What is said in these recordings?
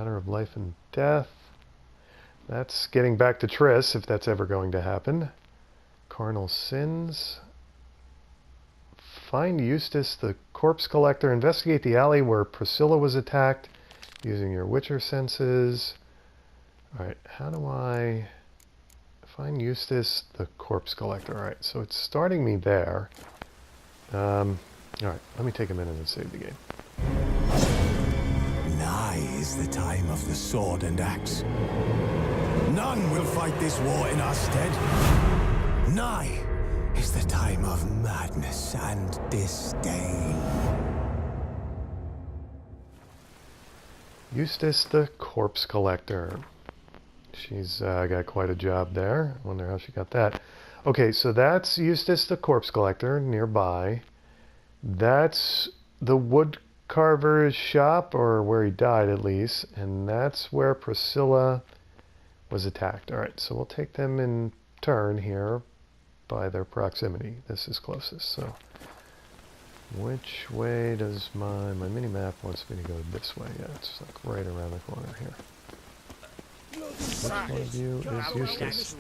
Matter of life and death. That's getting back to Triss, if that's ever going to happen. Carnal sins. Find Eustace, the corpse collector. Investigate the alley where Priscilla was attacked using your Witcher senses. Alright, how do I find Eustace, the corpse collector? Alright, so it's starting me there. Alright, let me take a minute and save the game. Nigh is the time of the sword and axe. None will fight this war in our stead. Nigh is the time of madness and disdain. Eustace, the corpse collector. She's got quite a job there. I wonder how she got that. Okay, so that's Eustace, the corpse collector, nearby. That's the wood carver's shop, or where he died at least. And that's where Priscilla was attacked. Alright, so we'll take them in turn here by their proximity. This is closest, so which way does my mini-map wants me to go? This way. Yeah, it's like right around the corner here. Which one of you is Eustace?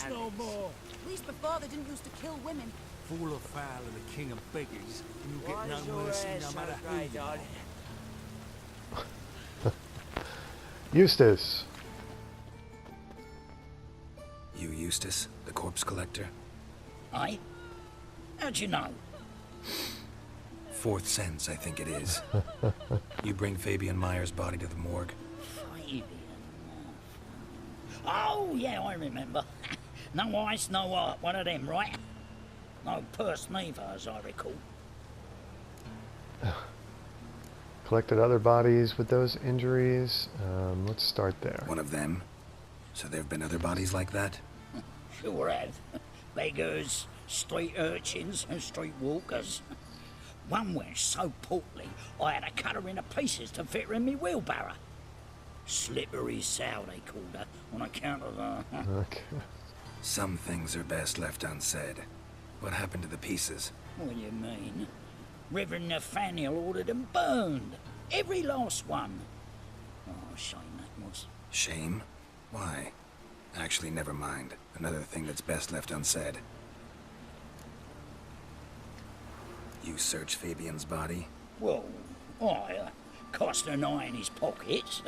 At least before they didn't used to kill women. Fall afoul of the king of beggars, and you'll get no mercy no matter who you are. Eustace. You Eustace, the corpse collector? Aye? How'd you know? Fourth sense, I think it is. You bring Fabian Meyer's body to the morgue. Fabian. Oh, yeah, I remember. No eyes, no heart, one of them, right? No purse neither, as I recall. Collected other bodies with those injuries. Let's start there. One of them? So there have been other bodies like that? Sure have. Beggars, street urchins, and street walkers. One went so portly, I had to cut her into pieces to fit her in me wheelbarrow. Slippery sow, they called her, on account of her. Okay. Some things are best left unsaid. What happened to the pieces? What do you mean? Reverend Nathaniel ordered them burned. Every last one. Oh, shame that was. Shame? Why? Actually, never mind. Another thing that's best left unsaid. You searched Fabian's body? Well, I cast an eye in his pockets.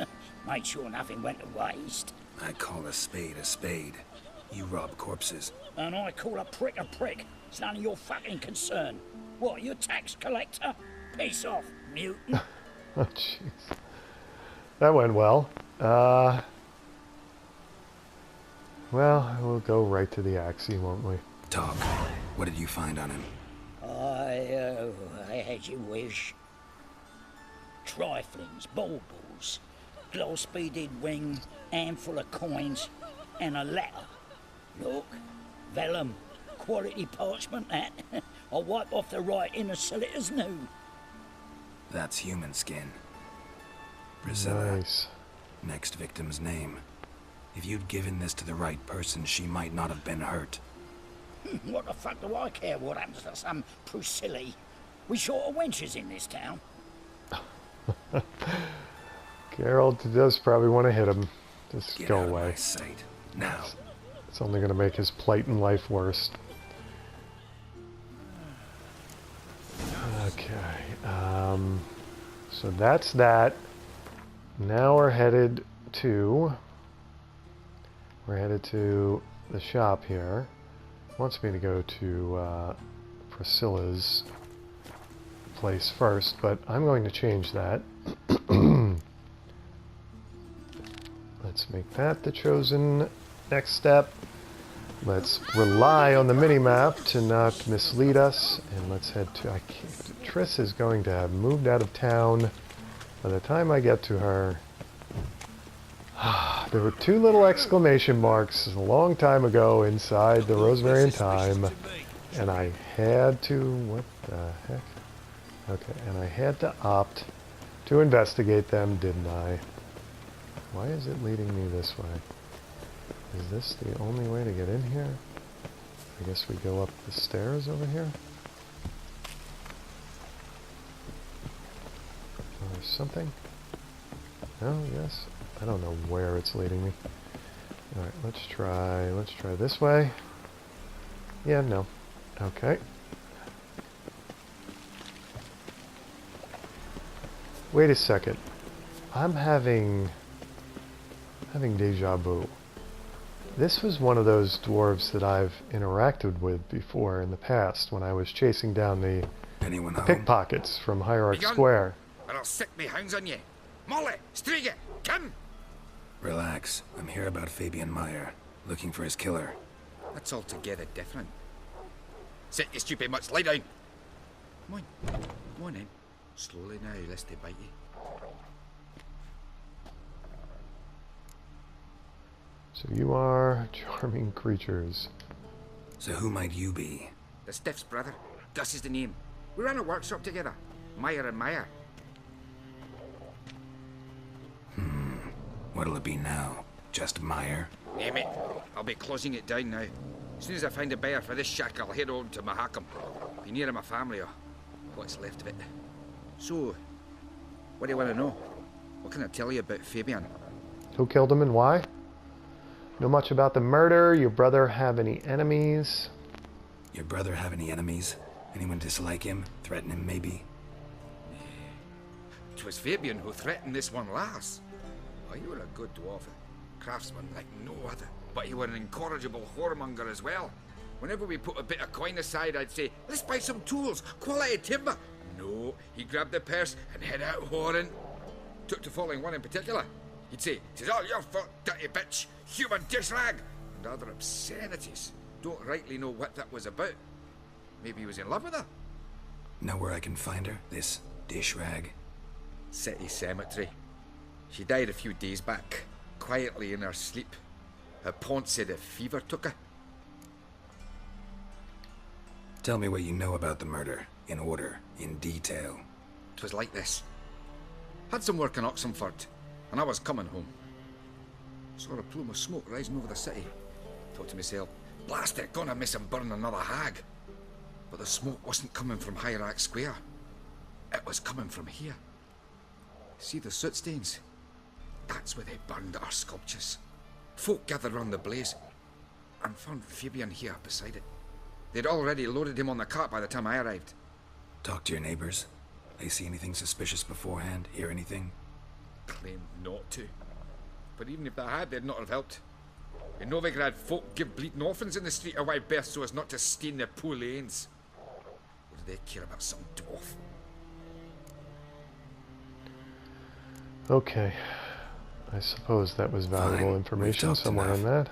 Made sure nothing went to waste. I call a spade a spade. You rob corpses. And I call a prick a prick. It's none of your fucking concern. What, you tax collector? Piss off, mutant. Oh, jeez. That went well. Well, we'll go right to the axe, won't we? Talk. What did you find on him? I had you wish. Triflings, baubles, gloss-beaded ring, handful of coins, and a letter. Look, vellum, quality parchment that. I'll wipe off the writing and sell it as new. That's human skin. Priscilla. Nice. Next victim's name. If you'd given this to the right person, she might not have been hurt. What the fuck do I care what happens to some Priscilla? We short of wenches in this town. Geralt does probably want to hit him. Just Get go out away. Of my sight. Now. It's only going to make his plight in life worse. Okay. So that's that. Now we're headed to the shop here. Wants me to go to Priscilla's place first, but I'm going to change that. Let's make that the chosen next step. Let's rely on the mini-map to not mislead us, and let's head to... Triss is going to have moved out of town. By the time I get to her... There were two little exclamation marks a long time ago inside the Rosemary and Thyme, and I had to... What the heck? Okay, and I had to opt to investigate them, didn't I? Why is it leading me this way? Is this the only way to get in here? I guess we go up the stairs over here? Oh, there's something? Oh, yes. I don't know where it's leading me. Alright, let's try this way. Yeah, no. Okay. Wait a second. I'm having deja vu. This was one of those dwarves that I've interacted with before in the past when I was chasing down the Anyone home? pickpockets from Hierarch Begun. Square. Or I'll sick me hounds on ye. Molly, Striga, come! Relax. I'm here about Fabian Meyer, looking for his killer. That's altogether different. Sit, you stupid much, lie down. Come on. Come on then. Slowly now, lest they bite you. So you are charming creatures. So who might you be? The Stiff's brother. Gus is the name. We ran a workshop together. Meyer and Meyer. What'll it be now? Just Meyer? Name it. I'll be closing it down now. As soon as I find a buyer for this shack, I'll head on to Mahakam. Be near my family or what's left of it. So, what do you want to know? What can I tell you about Fabian? Who killed him and why? Know much about the murder? Your brother have any enemies? Your brother have any enemies? Anyone dislike him? Threaten him, maybe? 'Twas Fabian who threatened this one last. Oh, you were a good dwarf, a craftsman like no other. But you were an incorrigible whoremonger as well. Whenever we put a bit of coin aside, I'd say, let's buy some tools, quality timber. No, he grabbed the purse and head out whoring. Took to following one in particular. He'd say, "'Tis all your fault, dirty bitch, human dish rag," and other obscenities. Don't rightly know what that was about. Maybe he was in love with her. Know where I can find her? This dish rag? City Cemetery. She died a few days back, quietly in her sleep. Her pont said a fever took her. Tell me what you know about the murder, in order, in detail. 'Twas like this. Had some work in Oxenford, and I was coming home. Saw a plume of smoke rising over the city. Thought to myself, blast it, gonna miss and burn another hag. But the smoke wasn't coming from Hierarch Square. It was coming from here. See the soot stains? That's where they burned our sculptures. Folk gathered round the blaze and found Fabian here beside it. They'd already loaded him on the cart by the time I arrived. Talk to your neighbors. They see anything suspicious beforehand? Hear anything? Claimed not to. But even if they had, they'd not have helped. In Novigrad, folk give bleeding orphans in the street a wide berth so as not to stain their poor lanes. What do they care about some dwarf? Okay. I suppose that was valuable Fine. We've information talked somewhere enough. in that.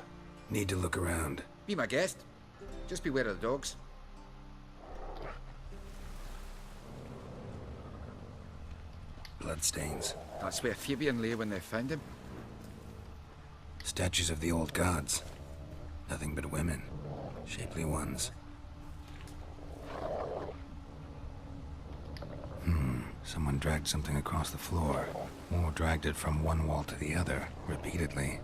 Need to look around. Be my guest. Just beware of the dogs. Bloodstains. That's where Fabian lay when they found him. Statues of the old gods. Nothing but women. Shapely ones. Someone dragged something across the floor. Or dragged it from one wall to the other, repeatedly.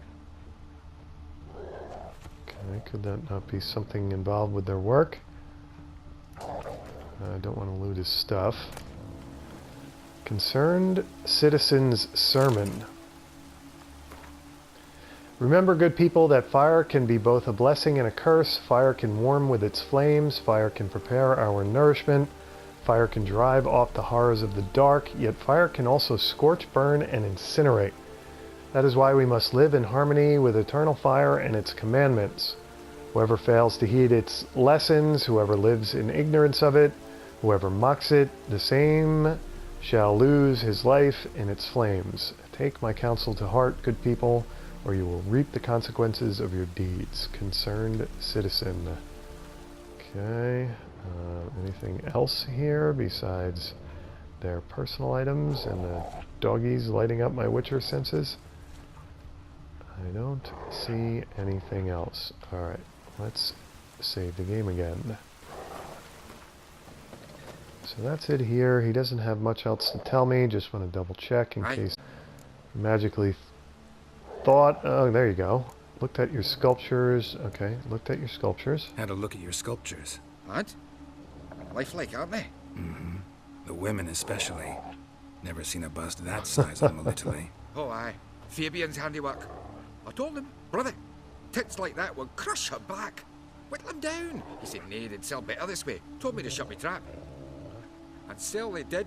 Okay, could that not be something involved with their work? I don't want to loot his stuff. Concerned Citizen's Sermon. Remember, good people, that fire can be both a blessing and a curse. Fire can warm with its flames. Fire can prepare our nourishment. Fire can drive off the horrors of the dark. Yet fire can also scorch, burn, and incinerate. That is why we must live in harmony with eternal fire and its commandments. Whoever fails to heed its lessons, whoever lives in ignorance of it, whoever mocks it, the same shall lose his life in its flames. Take my counsel to heart, good people, or you will reap the consequences of your deeds. Concerned Citizen. Okay. Anything else here besides their personal items and the doggies lighting up my Witcher senses? I don't see anything else. Alright, let's save the game again. So that's it here. He doesn't have much else to tell me. Just want to double check in case magically thought. Oh, there you go. Looked at your sculptures. Okay, looked at your sculptures. Had a look at your sculptures. What? Lifelike, aren't they? The women especially. Never seen a bust that size on them, literally. Oh, aye. Fabian's handiwork. I told him, brother, tits like that will crush her back. Whittle him down. He said, nay, they'd sell better this way. Told me to shut me trap. And sell they did.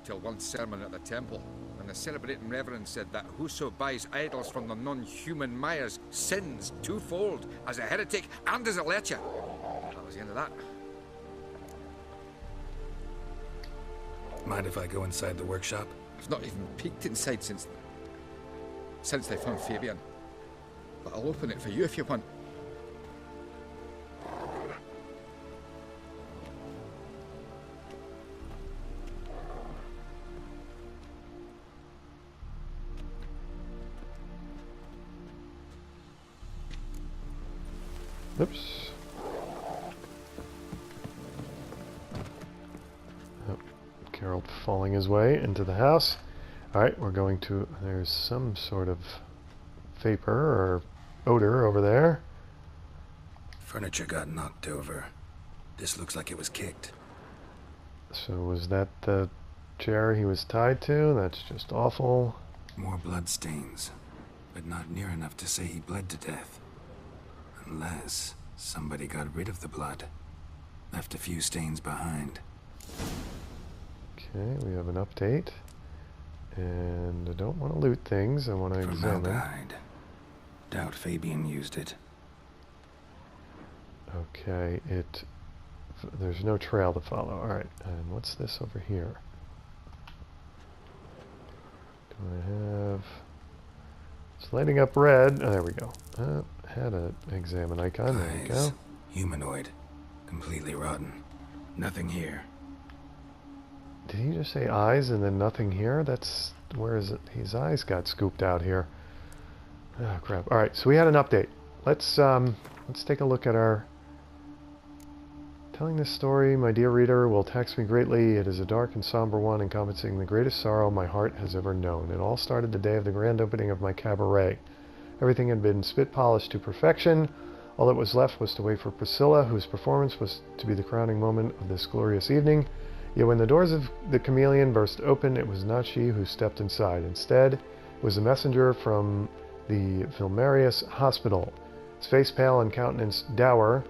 Till one sermon at the temple, and the celebrating reverend said that whoso buys idols from the non-human Myers sins twofold, as a heretic and as a lecher. That was the end of that. Mind if I go inside the workshop? I've not even peeked inside since they found Fabian. But I'll open it for you if you want. Oops. Oh, Carol falling his way into the house. Alright, we're going to... There's some sort of vapor or odor over there. Furniture got knocked over. This looks like it was kicked. So was that the chair he was tied to? That's just awful. More blood stains, but not near enough to say he bled to death. Unless somebody got rid of the blood. Left a few stains behind. Okay, we have an update. And I don't want to loot things, I want to examine. Formaldehyde. Doubt Fabian used it. Okay, there's no trail to follow. Alright, and what's this over here? Do I have... It's lighting up red. Oh, there we go. Had an examine icon. There we go. Humanoid. Completely rotten. Nothing here. Did he just say eyes and then nothing here? That's... Where is it? His eyes got scooped out here. Oh, crap. Alright, so we had an update. Let's take a look at our... Telling this story, my dear reader, will tax me greatly. It is a dark and somber one, encompassing the greatest sorrow my heart has ever known. It all started the day of the grand opening of my cabaret. Everything had been spit-polished to perfection. All that was left was to wait for Priscilla, whose performance was to be the crowning moment of this glorious evening. Yet when the doors of the Chameleon burst open, it was not she who stepped inside. Instead, it was a messenger from the Vilmarius Hospital. His face pale and countenance dour,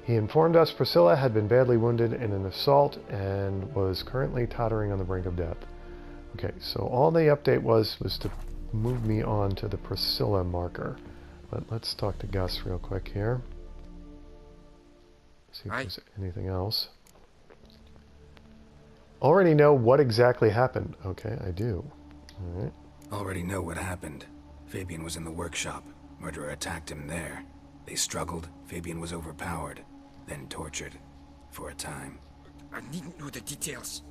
he informed us Priscilla had been badly wounded in an assault and was currently tottering on the brink of death. Okay, so all the update was to move me on to the Priscilla marker. But let's talk to Gus real quick here. See if there's anything else. Already know what exactly happened. Okay, I do. Alright. Already know what happened. Fabian was in the workshop. Murderer attacked him there. They struggled. Fabian was overpowered. Then tortured. For a time. I needn't know the details.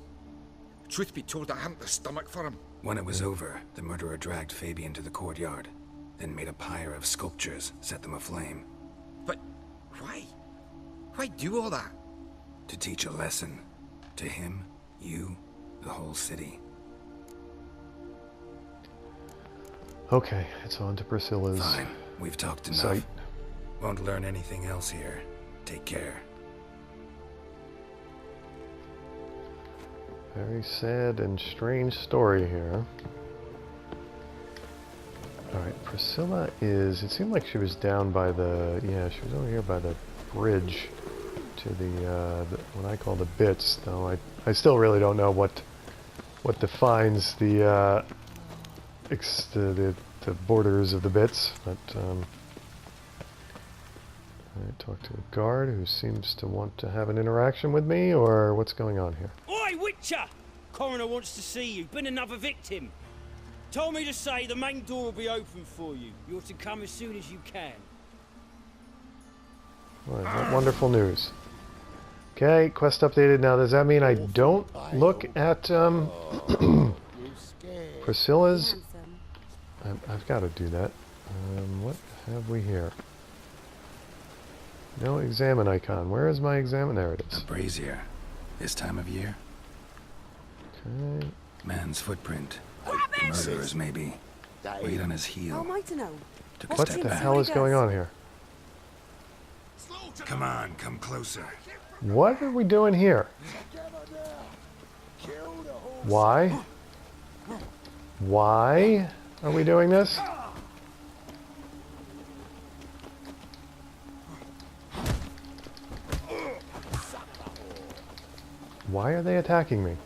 Truth be told, I hadn't the stomach for him. When it was over, the murderer dragged Fabian to the courtyard. Then made a pyre of sculptures, set them aflame. But why? Why do all that? To teach a lesson. To him, you, the whole city. Okay, it's on to Priscilla's Fine, we've talked enough. site. Won't learn anything else here. Take care. Very sad and strange story here. Alright, Priscilla is... It seemed like she was down by the... Yeah, she was over here by the bridge to the what I call the bits, though I still really don't know what defines the borders of the bits, but I talked to a guard who seems to want to have an interaction with me, or what's going on here? Oi, Witcher! Coroner wants to see you. Been another victim. Told me to say the main door will be open for you. You're to come as soon as you can. Well, what wonderful news. Okay, quest updated. Now, does that mean I don't look at Priscilla's? I've got to do that. What have we here? No examine icon. Where is my examine? There it is. A brazier. This time of year. Okay. Man's footprint. The murderer's maybe. Weight on his heel. How am I to know? Took a What step the back. hell is going on here? Come on, come closer. What are we doing here? Why? Why? Are we doing this? Why are they attacking me?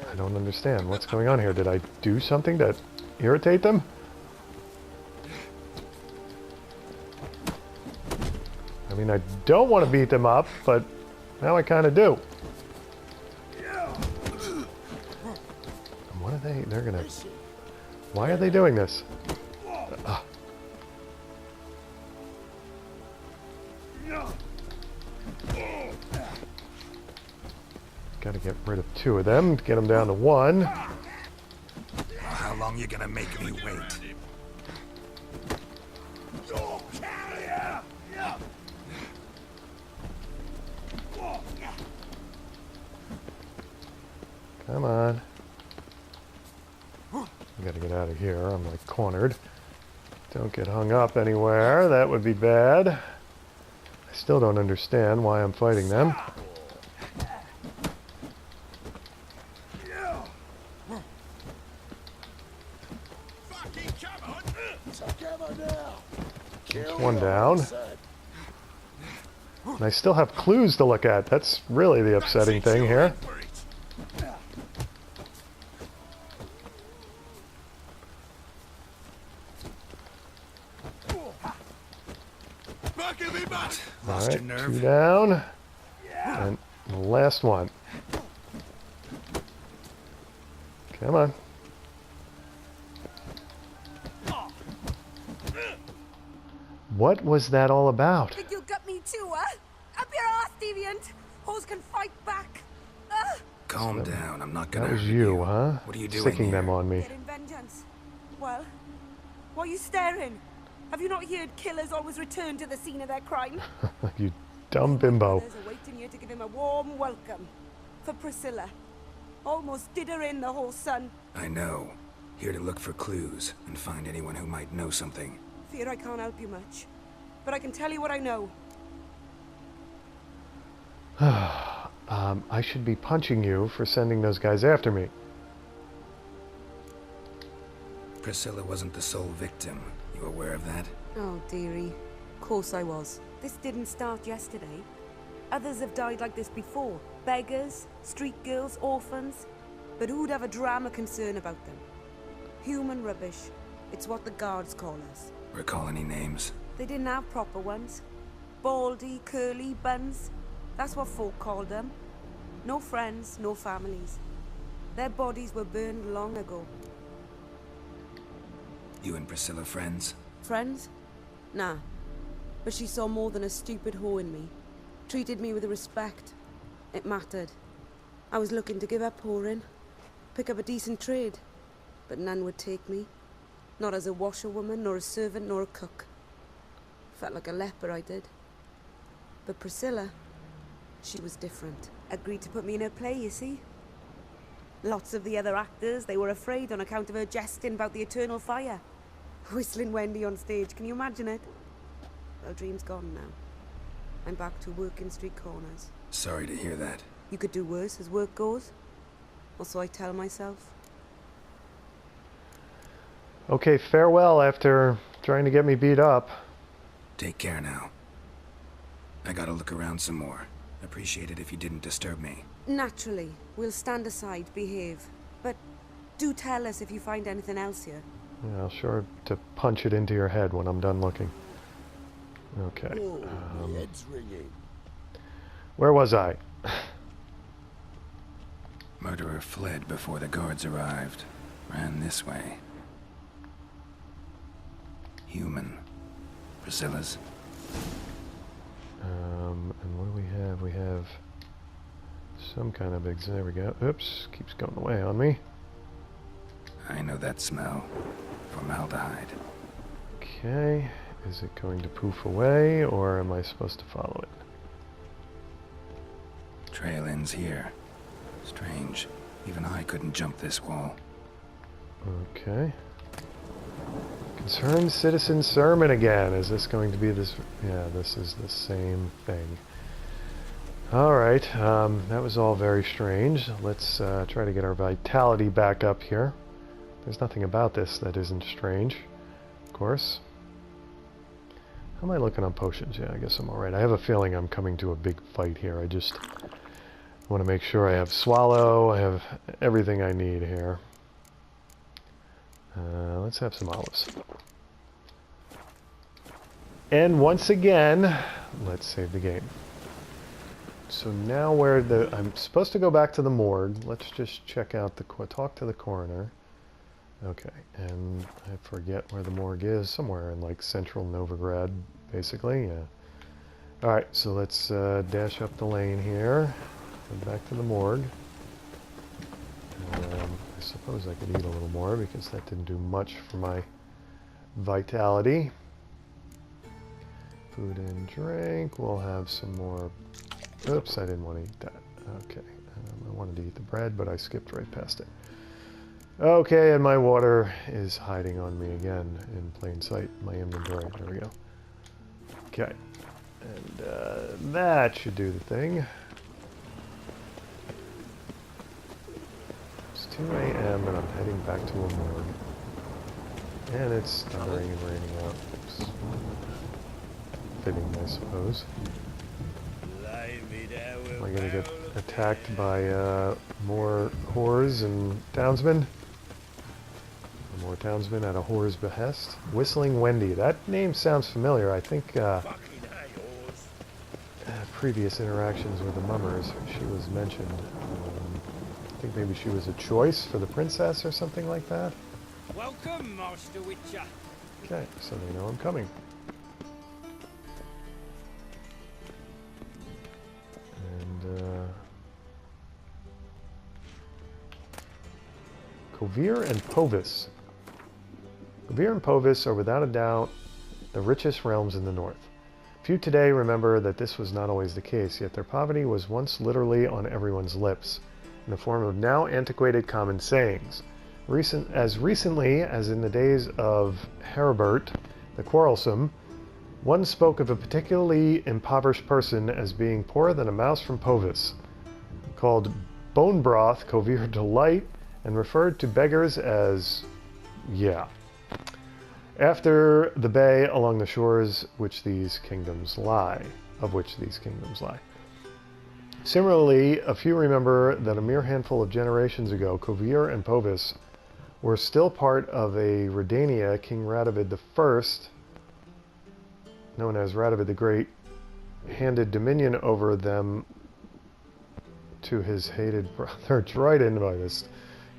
I don't understand. What's going on here? Did I do something to irritate them? I mean, I don't want to beat them up, but now I kind of do. What are they? They're gonna... Why are they doing this? Gotta get rid of 2 of them to get them down to 1. How long you gonna make me wait? Come on. I gotta get out of here. I'm like cornered. Don't get hung up anywhere. That would be bad. I still don't understand why I'm fighting them. There's one down. And I still have clues to look at. That's really the upsetting thing here. Lost your Alright, 2 nerve? down. And the last one. Come on. What was that all about? Think you'll get me too, huh? Up your ass, deviant! Hoes can fight back! Calm down. I'm not gonna That was hurt you, huh? What are you doing Sticking here? them on me. Getting vengeance. Well, why are you staring? Have you not heard killers always return to the scene of their crime? You dumb bimbo. There's a waiting here to give him a warm welcome. For Priscilla. Almost did her in, the whole son. I know. Here to look for clues and find anyone who might know something. Fear I can't help you much. But I can tell you what I know. I should be punching you for sending those guys after me. Priscilla wasn't the sole victim. You aware of that? Oh, dearie. Of course I was. This didn't start yesterday. Others have died like this before. Beggars, street girls, orphans. But who'd have a drama concern about them? Human rubbish. It's what the guards call us. Recall any names? They didn't have proper ones. Baldy, curly, buns. That's what folk called them. No friends, no families. Their bodies were burned long ago. You and Priscilla friends? Friends? Nah. But she saw more than a stupid whore in me. Treated me with respect. It mattered. I was looking to give up whoring. Pick up a decent trade. But none would take me. Not as a washerwoman, nor a servant, nor a cook. Felt like a leper, I did. But Priscilla, she was different. Agreed to put me in her play, you see. Lots of the other actors, they were afraid on account of her jesting about the eternal fire. Whistling Wendy on stage, can you imagine it? Well, dream's gone now. I'm back to working street corners. Sorry to hear that. You could do worse as work goes. Or so I tell myself. Okay, farewell after trying to get me beat up. Take care now. I gotta look around some more. Appreciate it if you didn't disturb me. Naturally, we'll stand aside, behave. But do tell us if you find anything else here. Yeah, I'll sure to punch it into your head when I'm done looking. Okay. The head's ringing. Where was I? Murderer fled before the guards arrived. Ran this way. Human. Priscilla's. And what do we have? We have some kind of there we go. Oops, keeps going away on me. I know that smell. Formaldehyde. Okay, is it going to poof away, or am I supposed to follow it? Trail ends here. Strange. Even I couldn't jump this wall. Okay. Concerned citizen sermon again. Is this going to be this? Yeah, this is the same thing. Alright, that was all very strange. Let's try to get our vitality back up here. There's nothing about this that isn't strange, of course. How am I looking on potions? Yeah, I guess I'm alright. I have a feeling I'm coming to a big fight here. I just want to make sure I have Swallow, I have everything I need here. Let's have some olives. And once again, let's save the game. So now I'm supposed to go back to the morgue. Let's just check out talk to the coroner. Okay, and I forget where the morgue is. Somewhere in like central Novigrad, basically, yeah. Alright, so let's dash up the lane here. Go back to the morgue. I suppose I could eat a little more because that didn't do much for my vitality. Food and drink. We'll have some more. Oops, I didn't want to eat that. Okay, I wanted to eat the bread, but I skipped right past it. Okay, and my water is hiding on me again in plain sight. My inventory. There we go. Okay, and that should do the thing. It's 2 a.m. and I'm heading back to a morgue. And it's thundering and raining out. Oops. Fitting, I suppose. Am I going to get attacked by more whores and townsmen? More townsmen at a whore's behest? Whistling Wendy. That name sounds familiar. I think previous interactions with the mummers, she was mentioned. I think maybe she was a choice for the princess or something like that. Welcome, Master Witcher. Okay, so they know I'm coming. Kovir and Povis. Kovir and Povis are without a doubt the richest realms in the north. Few today remember that this was not always the case, yet their poverty was once literally on everyone's lips, in the form of now antiquated common sayings. As recently as in the days of Heribert the Quarrelsome, one spoke of a particularly impoverished person as being poorer than a mouse from Povis, called bone broth Kovir delight, and referred to beggars as, yeah, after the bay along the shores of which these kingdoms lie. Similarly, a few remember that a mere handful of generations ago, Kovir and Povis were still part of a Redania King Radovid I, known as Radovid the Great, handed dominion over them to his hated brother Dryden, by this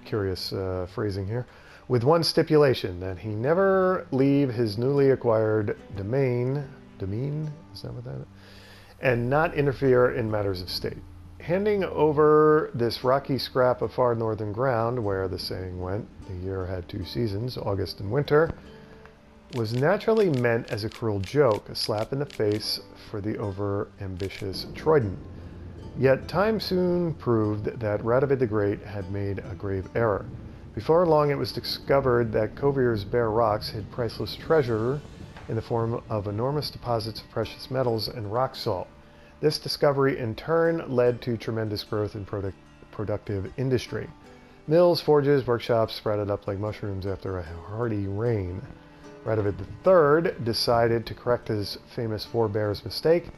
curious phrasing here, with one stipulation, that he never leave his newly acquired domain, is that what that is? And not interfere in matters of state. Handing over this rocky scrap of far northern ground, where the saying went, the year had 2 seasons, August and winter, was naturally meant as a cruel joke, a slap in the face for the over-ambitious Troyden. Yet time soon proved that Radovid the Great had made a grave error. Before long it was discovered that Kovir's bare rocks hid priceless treasure in the form of enormous deposits of precious metals and rock salt. This discovery in turn led to tremendous growth in productive industry. Mills, forges, workshops sprouted up like mushrooms after a hearty rain. Radovid III decided to correct his famous forebear's mistake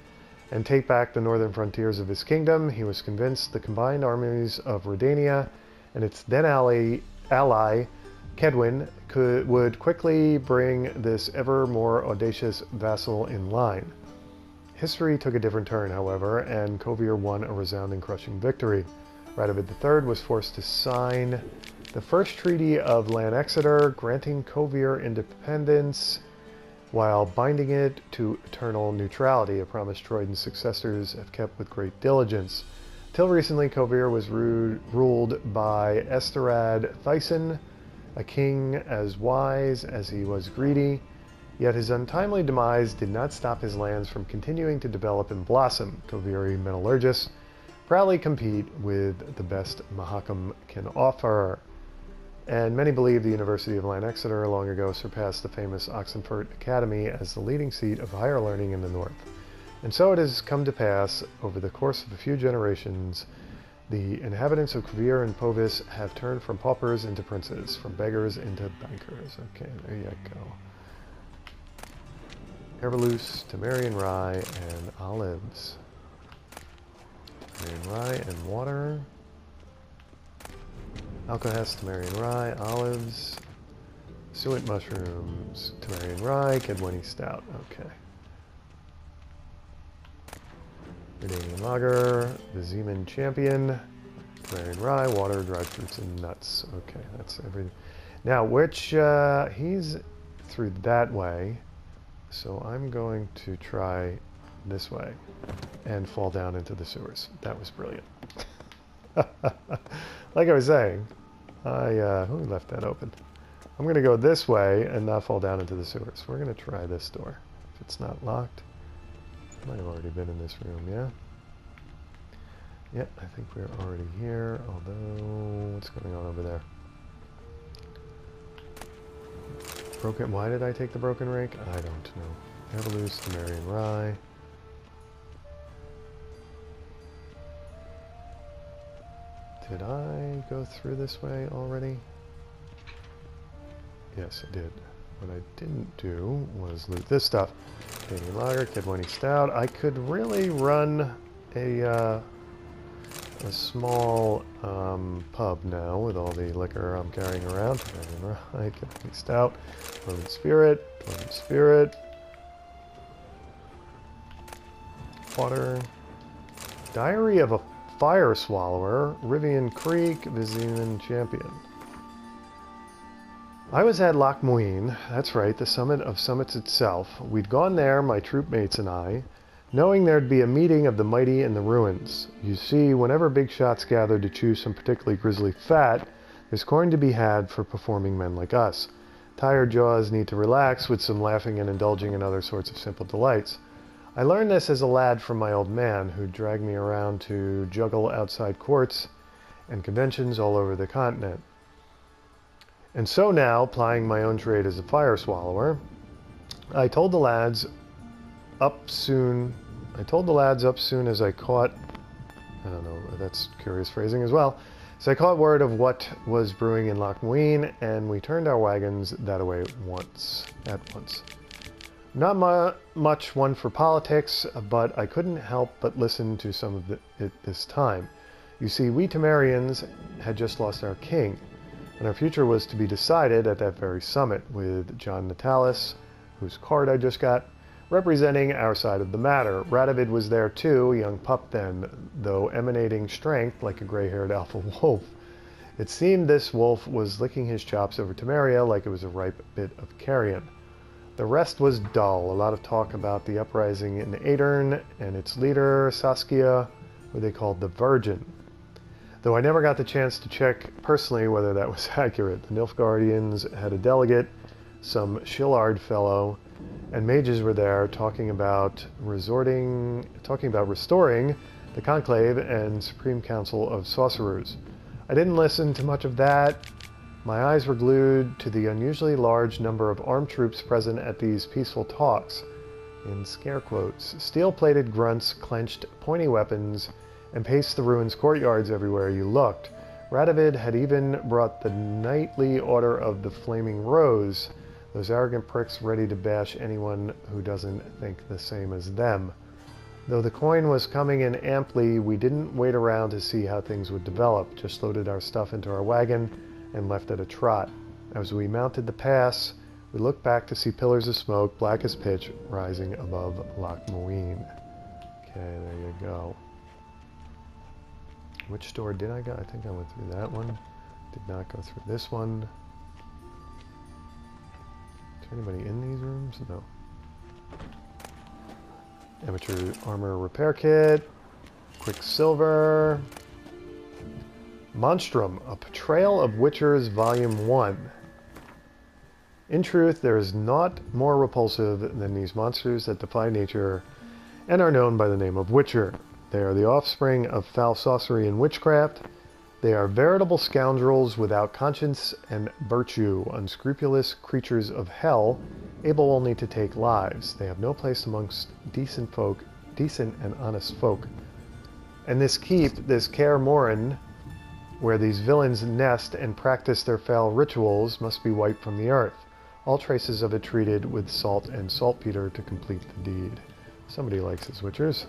and take back the northern frontiers of his kingdom. He was convinced the combined armies of Redania and its then ally Kedwin would quickly bring this ever more audacious vassal in line. History took a different turn, however, and Kovir won a resounding, crushing victory. Radovid III was forced to sign the first treaty of Lanexeter, granting Kovir independence while binding it to eternal neutrality, a promise Troyden's successors have kept with great diligence. Till recently, Kovir was ruled by Esterad Thyssen, a king as wise as he was greedy, yet his untimely demise did not stop his lands from continuing to develop and blossom. Koviri metallurgists proudly compete with the best Mahakam can offer. and many believe the University of Exeter long ago surpassed the famous Oxenford Academy as the leading seat of higher learning in the north. And so it has come to pass, over the course of a few generations, the inhabitants of Quevere and Povis have turned from paupers into princes, from beggars into bankers. Okay, there you go. Everloose, Temerian rye, and olives. Temerian rye and water. Alcohest, Temerian rye, olives, suet mushrooms, Temerian rye, Kedwini stout. Okay. Redanian lager, the Zeman champion, Temerian rye, water, dried fruits, and nuts. Okay, that's everything. Now, which, he's through that way, so I'm going to try this way and fall down into the sewers. That was brilliant. Like I was saying, who left that open? I'm going to go this way and not fall down into the sewers. We're going to try this door. If it's not locked, might have already been in this room, yeah? Yeah, I think we're already here, although, what's going on over there? Broken, why did I take the broken rake? I don't know. Everloose, Temerian rye. Did I go through this way already? Yes, I did. What I didn't do was loot this stuff. Canadian lager, Kedwini stout. I could really run a small pub now with all the liquor I'm carrying around. Kedwini stout, Roman spirit, water, Diary of a Fire Swallower, Rivian Creek, Vizian Champion. I was at Loch Muine, that's right, the summit of summits itself. We'd gone there, my troop mates and I, knowing there'd be a meeting of the mighty in the ruins. You see, whenever big shots gather to chew some particularly grisly fat, there's coin to be had for performing men like us. Tired jaws need to relax with some laughing and indulging in other sorts of simple delights. I learned this as a lad from my old man, who dragged me around to juggle outside courts and conventions all over the continent. And so now, plying my own trade as a fire swallower, I told the lads up soon as I caught, I don't know, that's curious phrasing as well. So I caught word of what was brewing in Loch Muine, and we turned our wagons that way at once. Not much one for politics, but I couldn't help but listen to some of it this time. You see, we Temerians had just lost our king, and our future was to be decided at that very summit, with John Natalis, whose card I just got, representing our side of the matter. Radovid was there too, a young pup then, though emanating strength like a gray-haired alpha wolf. It seemed this wolf was licking his chops over Temeria like it was a ripe bit of carrion. The rest was dull, a lot of talk about the uprising in Aedern and its leader, Saskia, who they called the Virgin. Though I never got the chance to check personally whether that was accurate. The Nilfgaardians had a delegate, some Shillard fellow, and mages were there talking about restoring the Conclave and Supreme Council of Sorcerers. I didn't listen to much of that. My eyes were glued to the unusually large number of armed troops present at these peaceful talks. In scare quotes, steel-plated grunts clenched pointy weapons and paced the ruins' courtyards everywhere you looked. Radovid had even brought the knightly Order of the Flaming Rose, those arrogant pricks ready to bash anyone who doesn't think the same as them. Though the coin was coming in amply, we didn't wait around to see how things would develop, just loaded our stuff into our wagon and left at a trot. As we mounted the pass, we looked back to see pillars of smoke, black as pitch, rising above Loch Muine. Okay, there you go. Which door did I go? I think I went through that one. Did not go through this one. Is there anybody in these rooms? No. Amateur armor repair kit. Quicksilver. Monstrum, a portrayal of Witchers Volume 1. In truth, there is naught more repulsive than these monsters that defy nature and are known by the name of Witcher. They are the offspring of foul sorcery and witchcraft. They are veritable scoundrels without conscience and virtue, unscrupulous creatures of hell, able only to take lives. They have no place amongst decent and honest folk. And this keep, this Kaer Morhen, where these villains nest and practice their foul rituals, must be wiped from the earth. All traces of it treated with salt and saltpeter to complete the deed. Somebody likes his witchers.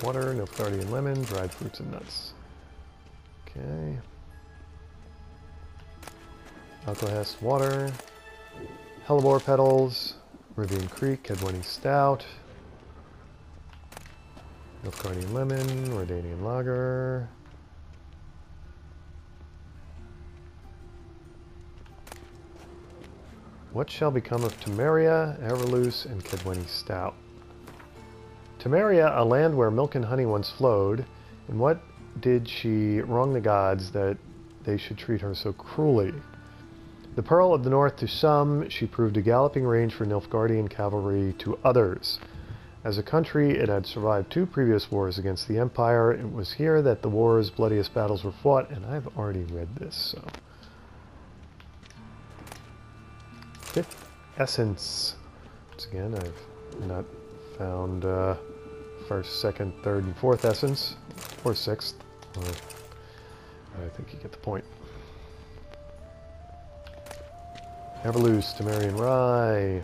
Water, Nilfgaardian lemon, dried fruits and nuts. Okay. Alcohest water. Hellebore petals. Rivian Creek, Kedwenny Stout. Nilfgaardian lemon, Redanian lager. What shall become of Temeria, Everloose, and Kedwenny Stout? Temeria, a land where milk and honey once flowed, and what did she wrong the gods that they should treat her so cruelly? The Pearl of the North to some, she proved a galloping range for Nilfgaardian cavalry to others. As a country, it had survived 2 previous wars against the Empire. It was here that the war's bloodiest battles were fought, and I've already read this, so... 5th Essence. Once again, I've not found 1st, 2nd, 3rd, and 4th Essence, or 6th. I think you get the point. Everloose, Temerian Rye,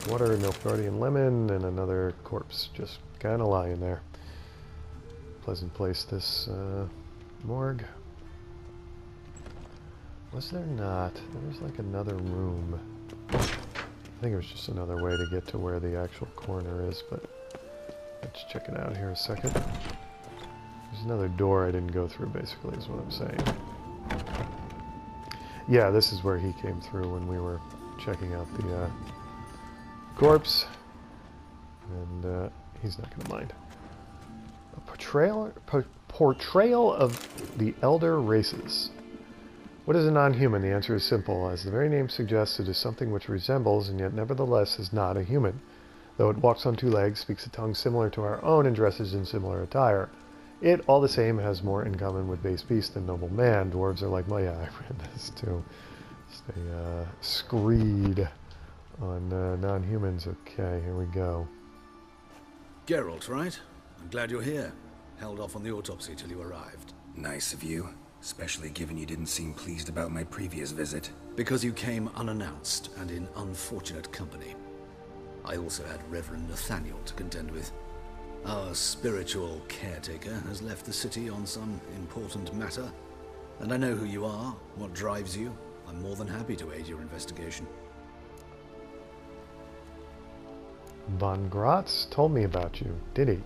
water, Nilfgaardian lemon, and another corpse just kind of lying there. Pleasant place, this morgue. Was there not? There was like another room. I think it was just another way to get to where the actual coroner is, but let's check it out here a second. There's another door I didn't go through, basically, is what I'm saying. Yeah, this is where he came through when we were checking out the corpse. And he's not going to mind. A portrayal of the elder races. What is a non-human? The answer is simple. As the very name suggests, it is something which resembles and yet nevertheless is not a human. Though it walks on 2 legs, speaks a tongue similar to our own, and dresses in similar attire. It, all the same, has more in common with base beast than noble man. Dwarves are like, well, yeah, I read this too. Stay screed on non-humans. Okay, here we go. Geralt, right? I'm glad you're here. Held off on the autopsy till you arrived. Nice of you, especially given you didn't seem pleased about my previous visit. Because you came unannounced and in unfortunate company. I also had Reverend Nathaniel to contend with. Our spiritual caretaker has left the city on some important matter, and I know who you are, what drives you. I'm more than happy to aid your investigation. Von Gratz told me about you, did he?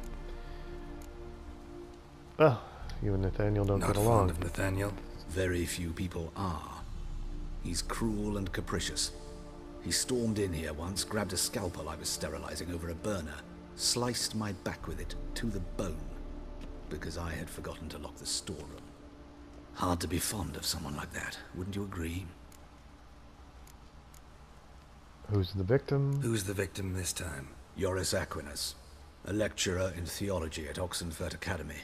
Oh, you and Nathaniel don't get along. Not fond of Nathaniel? Very few people are. He's cruel and capricious. He stormed in here once, grabbed a scalpel I was sterilizing over a burner, sliced my back with it to the bone, because I had forgotten to lock the storeroom. Hard to be fond of someone like that, wouldn't you agree? Who's the victim? Who's the victim this time? Joris Aquinas, a lecturer in theology at Oxenfurt Academy.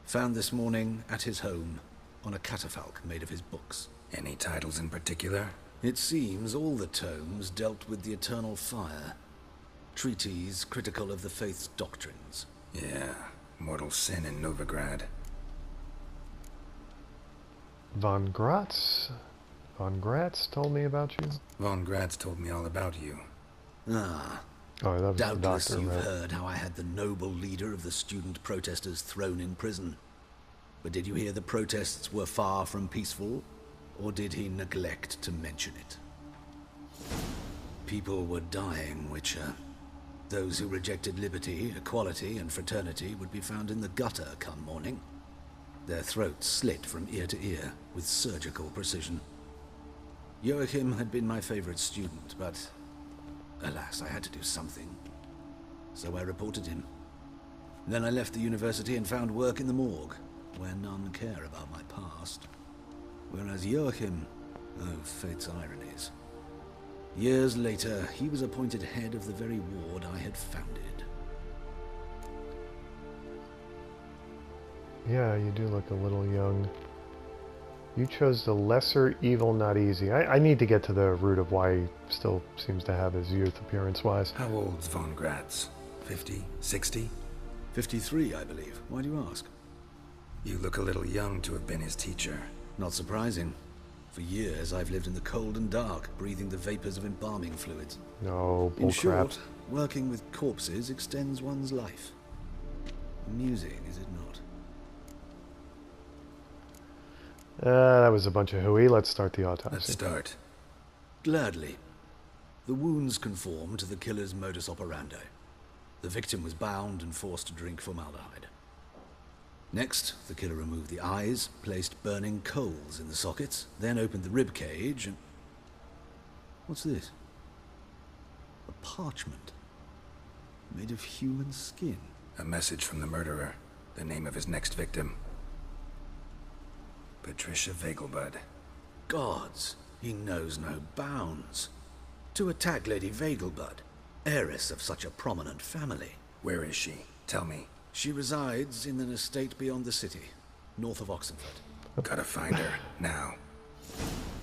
Found this morning at his home on a catafalque made of his books. Any titles in particular? It seems all the tomes dealt with the eternal fire. Treatises critical of the faith's doctrines. Yeah, mortal sin in Novigrad. Von Gratz? Von Gratz told me about you? Von Gratz told me all about you. Ah. Oh, that was Doubtless the doctor, you've right? heard how I had the noble leader of the student protesters thrown in prison. But did you hear the protests were far from peaceful? Or did he neglect to mention it? People were dying, Witcher. Those who rejected liberty, equality, and fraternity would be found in the gutter come morning. Their throats slit from ear to ear with surgical precision. Joachim had been my favorite student, but alas, I had to do something. So I reported him. Then I left the university and found work in the morgue, where none care about my past. Whereas Joachim, oh, fate's ironies. Years later, he was appointed head of the very ward I had founded. Yeah, you do look a little young. You chose the lesser evil, not easy. I need to get to the root of why he still seems to have his youth appearance-wise. How old's von Gratz? 50? 60? 53, I believe. Why do you ask? You look a little young to have been his teacher. Not surprising. For years, I've lived in the cold and dark, breathing the vapors of embalming fluids. No, In bullcrap. short, working with corpses extends one's life. Amusing, is it not? That was a bunch of hooey. Let's start the autopsy. Let's start. Gladly. The wounds conform to the killer's modus operandi. The victim was bound and forced to drink formaldehyde. Next, the killer removed the eyes, placed burning coals in the sockets, then opened the rib cage and... What's this? A parchment. Made of human skin. A message from the murderer. The name of his next victim. Patricia Vegelbud. Gods, he knows no bounds. To attack Lady Vegelbud, heiress of such a prominent family. Where is she? Tell me. She resides in an estate beyond the city, north of Oxenford. Gotta find her, now.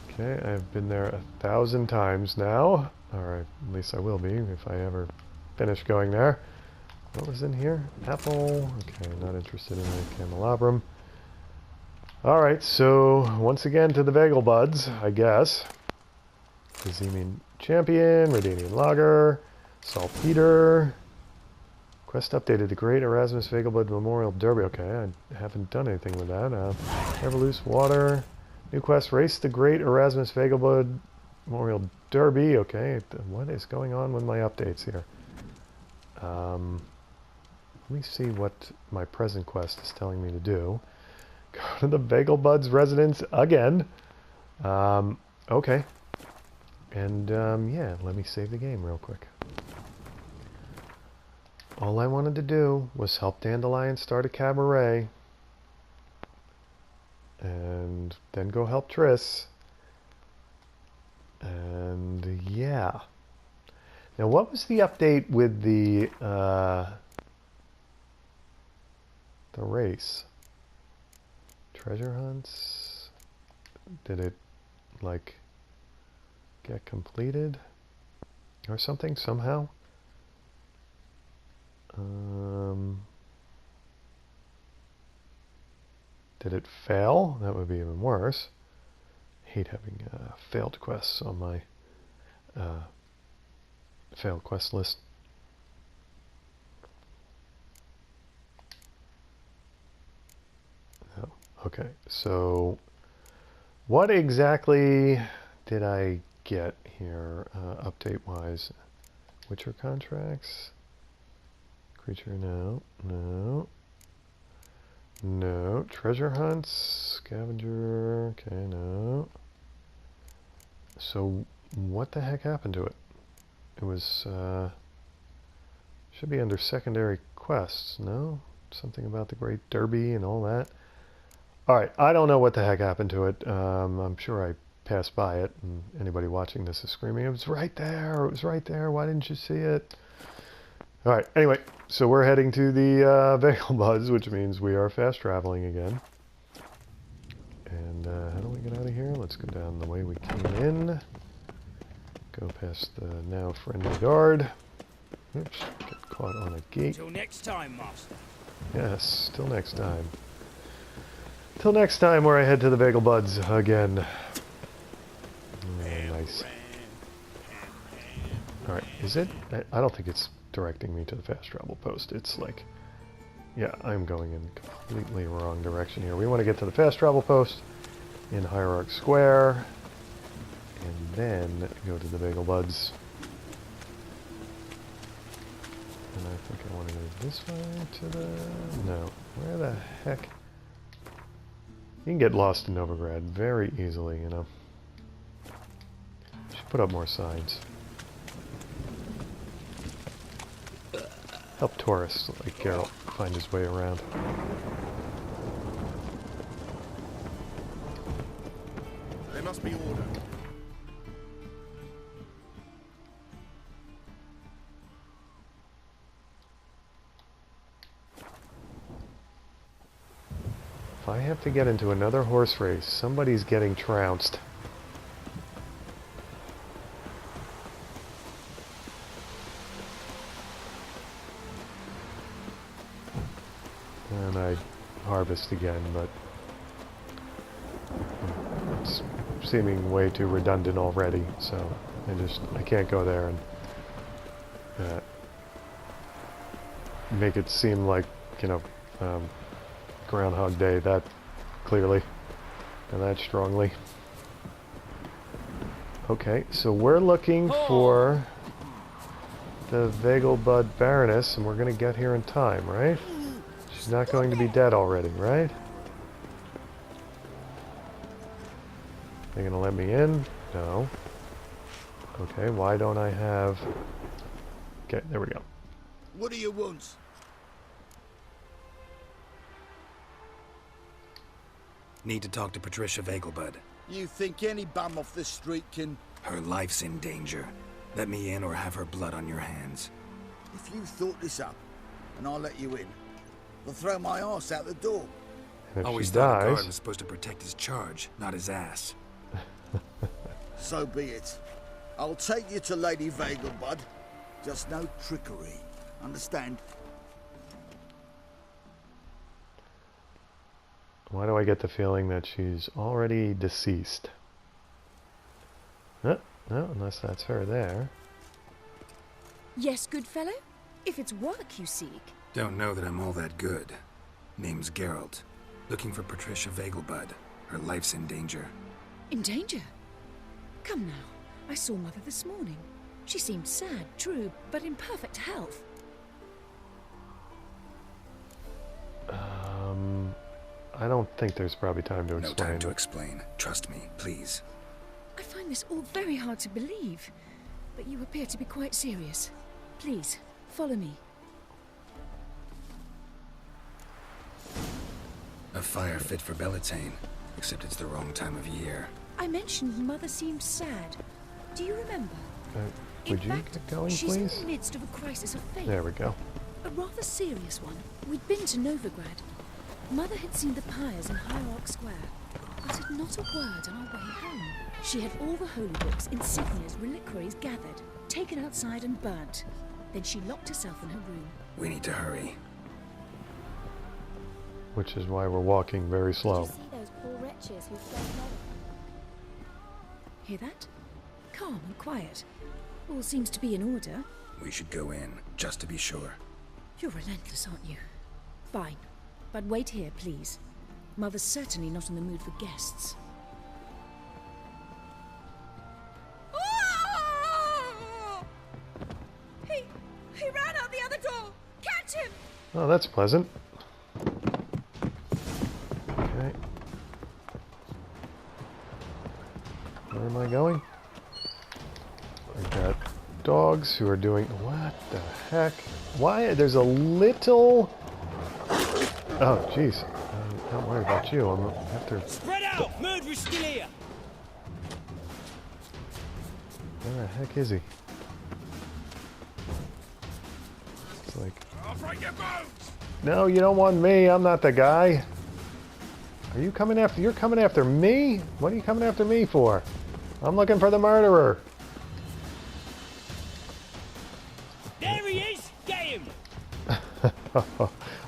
Okay, I've been there 1,000 times now. Or at least I will be if I ever finish going there. What was in here? Apple. Okay, not interested in the candelabrum. Alright, so once again to the Vegelbuds, I guess. Vizimian Champion, Redanian Lager, Saltpeter. Quest updated, the Great Erasmus Vegelbud Memorial Derby. Okay, I haven't done anything with that. Everloose Water. New quest, Race the Great Erasmus Vegelbud Memorial Derby. Okay, what is going on with my updates here? Let me see what my present quest is telling me to do. Go to the Vegelbud's residence again. Okay. And, yeah, let me save the game real quick. All I wanted to do was help Dandelion start a cabaret. And then go help Triss. And, yeah. Now, what was the update with the race? Treasure hunts? Did it, like, get completed? Or something, somehow? Did it fail? That would be even worse. Hate having failed quests on my failed quest list. Oh, okay, so what exactly did I get here update-wise? Witcher contracts? Creature, no, no. No. Treasure hunts, scavenger, okay, no. So, what the heck happened to it? It was, should be under secondary quests, no? Something about the Great Derby and all that. Alright, I don't know what the heck happened to it. I'm sure I passed by it, and anybody watching this is screaming, it was right there, it was right there, why didn't you see it? Alright, anyway, so we're heading to the Vegelbuds, which means we are fast traveling again. And how do we get out of here? Let's go down the way we came in. Go past the now friendly guard. Oops, get caught on a gate. Till next time, Master. Yes, till next time. Till next time where I head to the Vegelbuds again. Nice. Alright, is it? I don't think it's directing me to the fast travel post. It's like, yeah, I'm going in completely wrong direction here. We want to get to the fast travel post in Hierarch Square, and then go to the Vegelbuds. And I think I want to go this way to the... No. Where the heck? You can get lost in Novigrad very easily, you know. Should put up more signs. Help tourists like Geralt find his way around. There must be order. I have to get into another horse race, somebody's getting trounced. And I harvest again, but it's seeming way too redundant already, so I can't go there and make it seem like, you know, Groundhog Day that clearly and that strongly. Okay, so we're looking for the Vegelbud Baroness, and we're going to get here in time, right? She's not going to be dead already, right? They're going to let me in? No. Okay, why don't I have... Okay, there we go. What do you want? Need to talk to Patricia Vegelbud. You think any bum off the street can... Her life's in danger. Let me in or have her blood on your hands. If you thought this up, and I'll let you in, I'll throw my ass out the door. And if Always she thought a dies... guard was supposed to protect his charge, not his ass. So be it. I'll take you to Lady Vegelbud. Just no trickery. Understand? Why do I get the feeling that she's already deceased? No, unless that's her there. Yes, good fellow? If it's work you seek. Don't know that I'm all that good. Name's Geralt. Looking for Patricia Vegelbud. Her life's in danger. In danger? Come now. I saw Mother this morning. She seemed sad, true, but in perfect health. I don't think there's probably time to explain. No time to explain. Trust me, please. I find this all very hard to believe, but you appear to be quite serious. Please, follow me. A fire fit for Bellatane, except it's the wrong time of year. I mentioned Mother seemed sad. Do you remember? Would you get going, she's please? in the midst of a crisis of faith. There we go. A rather serious one. We'd been to Novigrad. Mother had seen the pyres in Hierarch Square, uttered not a word on our way home. She had all the holy books, insignias, reliquaries gathered, taken outside and burnt. Then she locked herself in her room. We need to hurry. Which is why we're walking very slow. Did you see those poor wretches who fled north? Hear that? Calm and quiet. All seems to be in order. We should go in, just to be sure. You're relentless, aren't you? Fine. But wait here, please. Mother's certainly not in the mood for guests. He ran out the other door! Catch him! Oh, that's pleasant. Okay. Where am I going? I got dogs who are doing... What the heck? Why? There's a little... Oh, jeez. I'm not worried about you. I'm after... Spread out! Murderer's still here! Where the heck is he? It's like... I'll break your bones! No, you don't want me. I'm not the guy. Are you coming after... You're coming after me? What are you coming after me for? I'm looking for the murderer. There he is! Get him!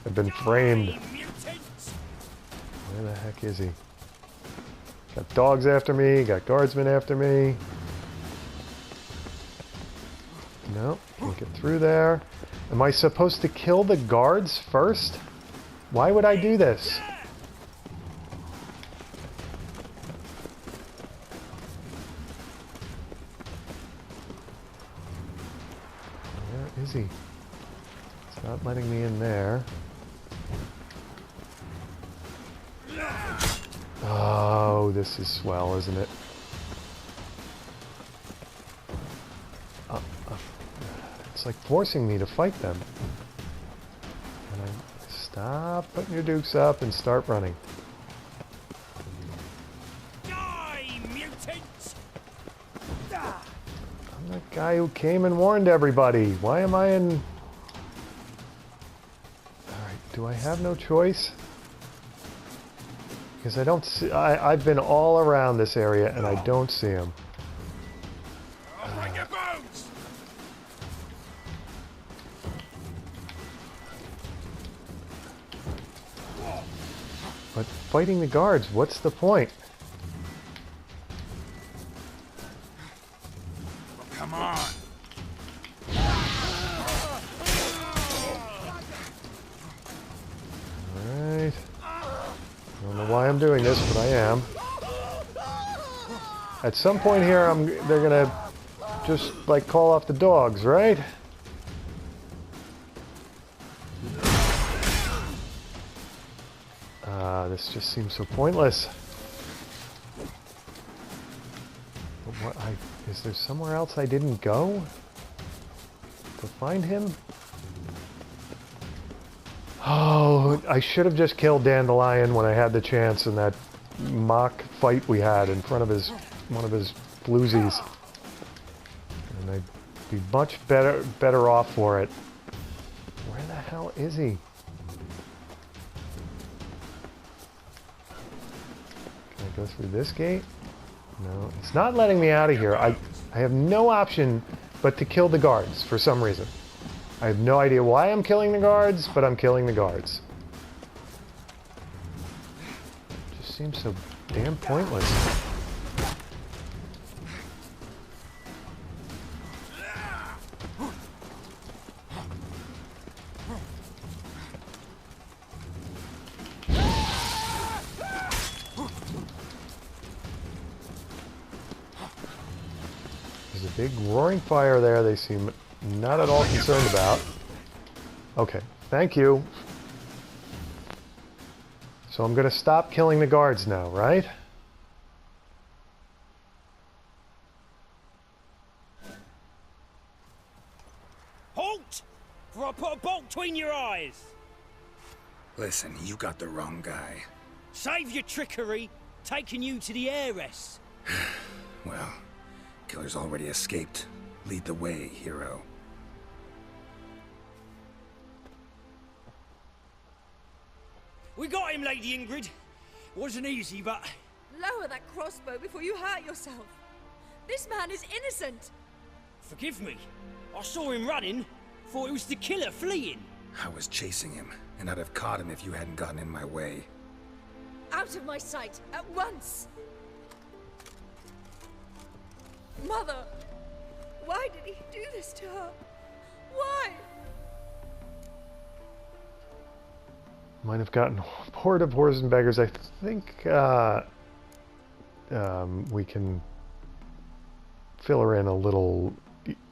I've been framed. Die, mutants! Where the heck is he? Got dogs after me, got guardsmen after me. No, can't get through there. Am I supposed to kill the guards first? Why would I do this? Where is he? It's not letting me in there. Oh, this is swell, isn't it? It's like forcing me to fight them. And I stop putting your dukes up and start running. Die, mutants! I'm the guy who came and warned everybody. Why am I in... Alright, do I have no choice? Because I don't see... I've been all around this area and I don't see him. I'll break your bones! But fighting the guards, what's the point? Come on! Alright. I don't know why I'm doing this, but I am. At some point here, they're gonna just, like, call off the dogs, right? This just seems so pointless. But what, is there somewhere else I didn't go to find him? Oh, I should have just killed Dandelion when I had the chance in that mock fight we had in front of one of his floozies. And I'd be much better off for it. Where the hell is he? Can I go through this gate? No, it's not letting me out of here. I have no option but to kill the guards for some reason. I have no idea why I'm killing the guards, but I'm killing the guards. It just seems so damn pointless. There's a big roaring fire there they seem not at all concerned about. Okay, thank you. So I'm going to stop killing the guards now, right? Halt! Or I'll put a bolt between your eyes! Listen, you got the wrong guy. Save your trickery, taking you to the heiress. Well, killer's already escaped. Lead the way, hero. We got him, Lady Ingrid. Wasn't easy, but... Lower that crossbow before you hurt yourself. This man is innocent. Forgive me. I saw him running. Thought it was the killer fleeing. I was chasing him, and I'd have caught him if you hadn't gotten in my way. Out of my sight, at once. Mother, why did he do this to her? Why? Might have gotten bored of horses and beggars. I think we can fill her in a little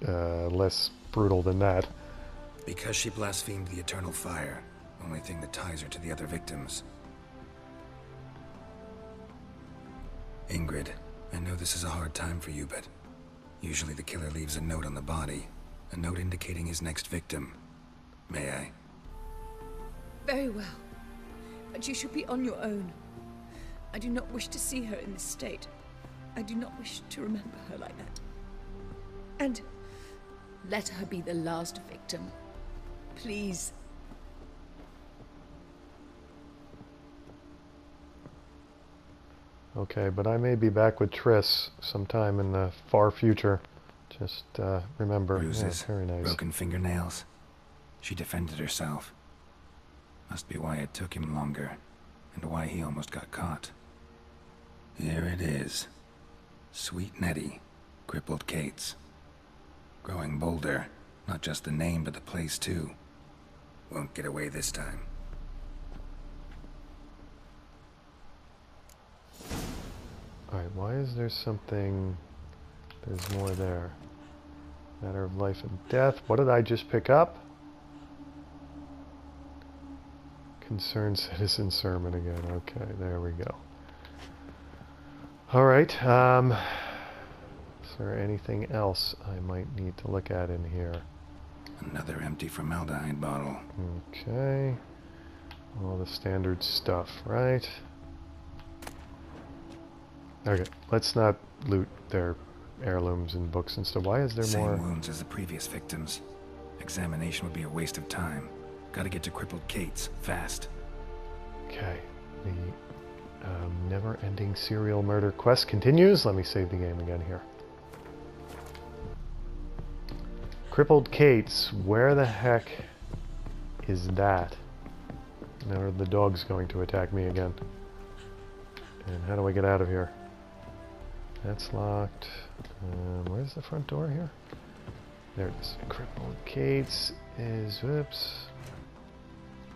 less brutal than that. Because she blasphemed the eternal fire, only thing that ties her to the other victims. Ingrid, I know this is a hard time for you, but usually the killer leaves a note on the body, a note indicating his next victim. May I? Very well. But you should be on your own. I do not wish to see her in this state. I do not wish to remember her like that. And let her be the last victim. Please. Okay, but I may be back with Triss sometime in the far future. Just remember. Bruises, yeah, very nice. broken fingernails. She defended herself. Must be why it took him longer, and why he almost got caught. Here it is. Sweet Nettie, crippled Kate's. Growing bolder, not just the name, but the place too. Won't get away this time. Alright, why is there something... There's more there. Matter of life and death. What did I just pick up? Concerned citizen sermon again. Okay, there we go. Alright, is there anything else I might need to look at in here? Another empty formaldehyde bottle. Okay. All the standard stuff, right? Okay, let's not loot their heirlooms and books and stuff. Why is there more? Same wounds as the previous victims. Examination would be a waste of time. Gotta get to crippled Kate's, fast. Okay. The Never-ending serial murder quest continues. Let me save the game again here. Crippled Kate's. Where the heck is that? Now are the dogs going to attack me again? And how do I get out of here? That's locked. Where's the front door here? There it is. Crippled Kate's is... Whoops.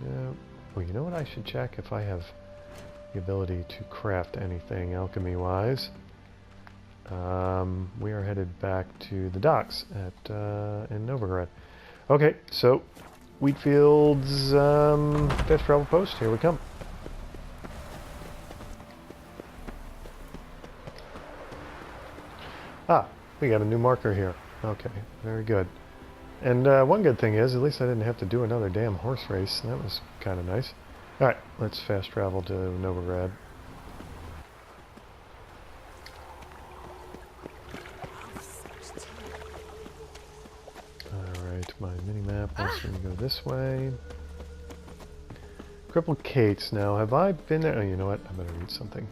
Yeah. Well, you know what I should check? If I have the ability to craft anything alchemy-wise. We are headed back to the docks at in Novigrad. Okay, so Wheatfield's fast travel post. Here we come. Ah, we got a new marker here. Okay, very good. And one good thing is, at least I didn't have to do another damn horse race. That was kind of nice. Alright, let's fast travel to Novigrad. Alright, my mini-map wants me to go this way. Crippled Kate's now. Have I been there? Oh, you know what? I better eat something.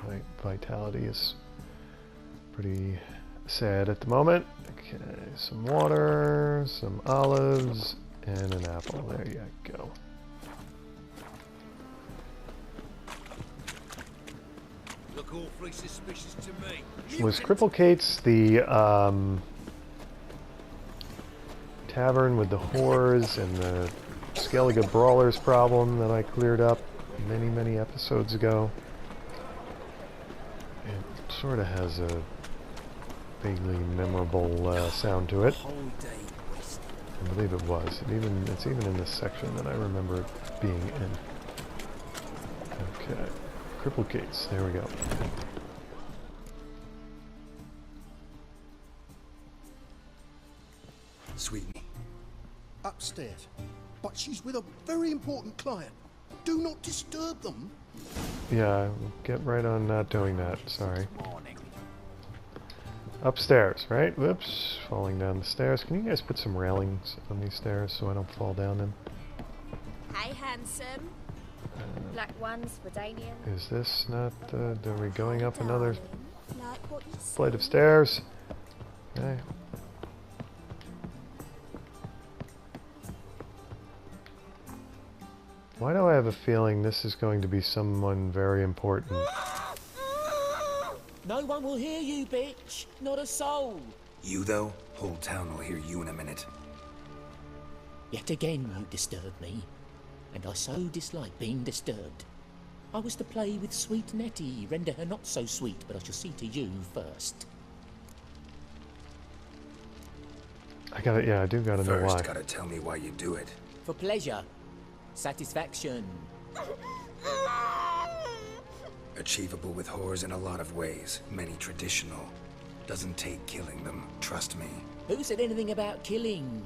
My vitality is pretty sad at the moment. Okay, some water, some olives, and an apple. There you go. Look awfully suspicious to me. Was Crippled Kate's the tavern with the whores and the Skellige brawlers problem that I cleared up many episodes ago? It sort of has a vaguely memorable sound to it. I believe it was. It's even in this section that I remember it being in. Okay. Crippled Kate's. There we go. Sweetie. Upstairs. But she's with a very important client. Do not disturb them. Yeah, get right on not doing that. Sorry. Upstairs, right? Whoops. Falling down the stairs. Can you guys put some railings on these stairs so I don't fall down them? Hey, handsome. Black ones, Redanian. Is this not the... Are we going up another Like what you see. flight of stairs? Okay. Why do I have a feeling this is going to be someone very important? No one will hear you, bitch. Not a soul. You, though? Whole town will hear you in a minute. Yet again you disturb me. And I so dislike being disturbed. I was to play with sweet Nettie, render her not so sweet, but I shall see to you first. I gotta... Yeah, I do gotta know why. First, gotta tell me why you do it. For pleasure. Satisfaction. Achievable with whores in a lot of ways. Many traditional. Doesn't take killing them, trust me. Who said anything about killing?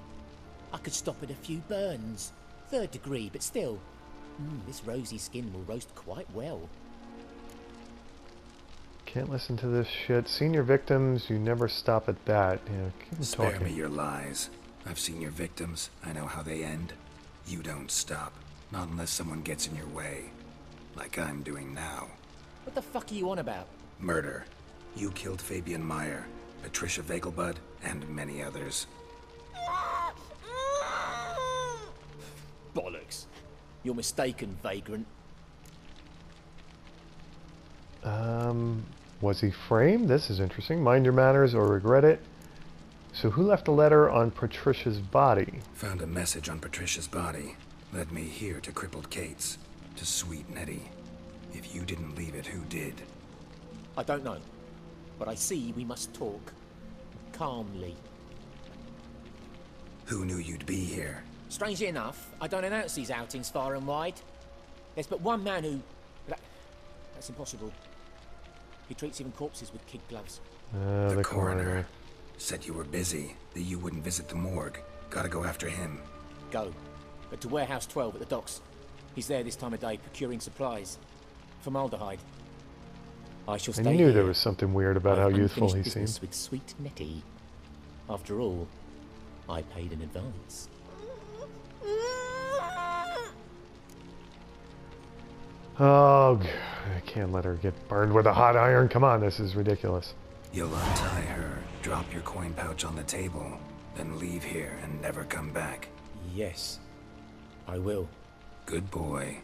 I could stop at a few burns. 3rd degree, but still. This rosy skin will roast quite well. Can't listen to this shit. Senior victims, you never stop at that. Yeah, keep them Spare talking. me your lies. I've seen your victims. I know how they end. You don't stop. Not unless someone gets in your way. Like I'm doing now. What the fuck are you on about? Murder. You killed Fabian Meyer, Patricia Vegelbud, and many others. Bollocks. You're mistaken, vagrant. Was he framed? This is interesting. Mind your manners or regret it. So who left a letter on Patricia's body? Found a message on Patricia's body. Led me here to Crippled Kate's. To sweet Nettie. If you didn't leave it, who did? I don't know. But I see we must talk. Calmly. Who knew you'd be here? Strangely enough, I don't announce these outings far and wide. There's but one man who... That's impossible. He treats even corpses with kid gloves. The coroner. Said you were busy, that you wouldn't visit the morgue. Gotta go after him. Go. But to Warehouse 12 at the docks. He's there this time of day procuring supplies. Formaldehyde. I shall stay I knew here. there was something weird about how youthful he business seemed. with sweet Nettie. After all, I paid in advance. Oh, I can't let her get burned with a hot iron. Come on, this is ridiculous. You'll untie her, drop your coin pouch on the table, then leave here and never come back. Yes, I will. Good boy.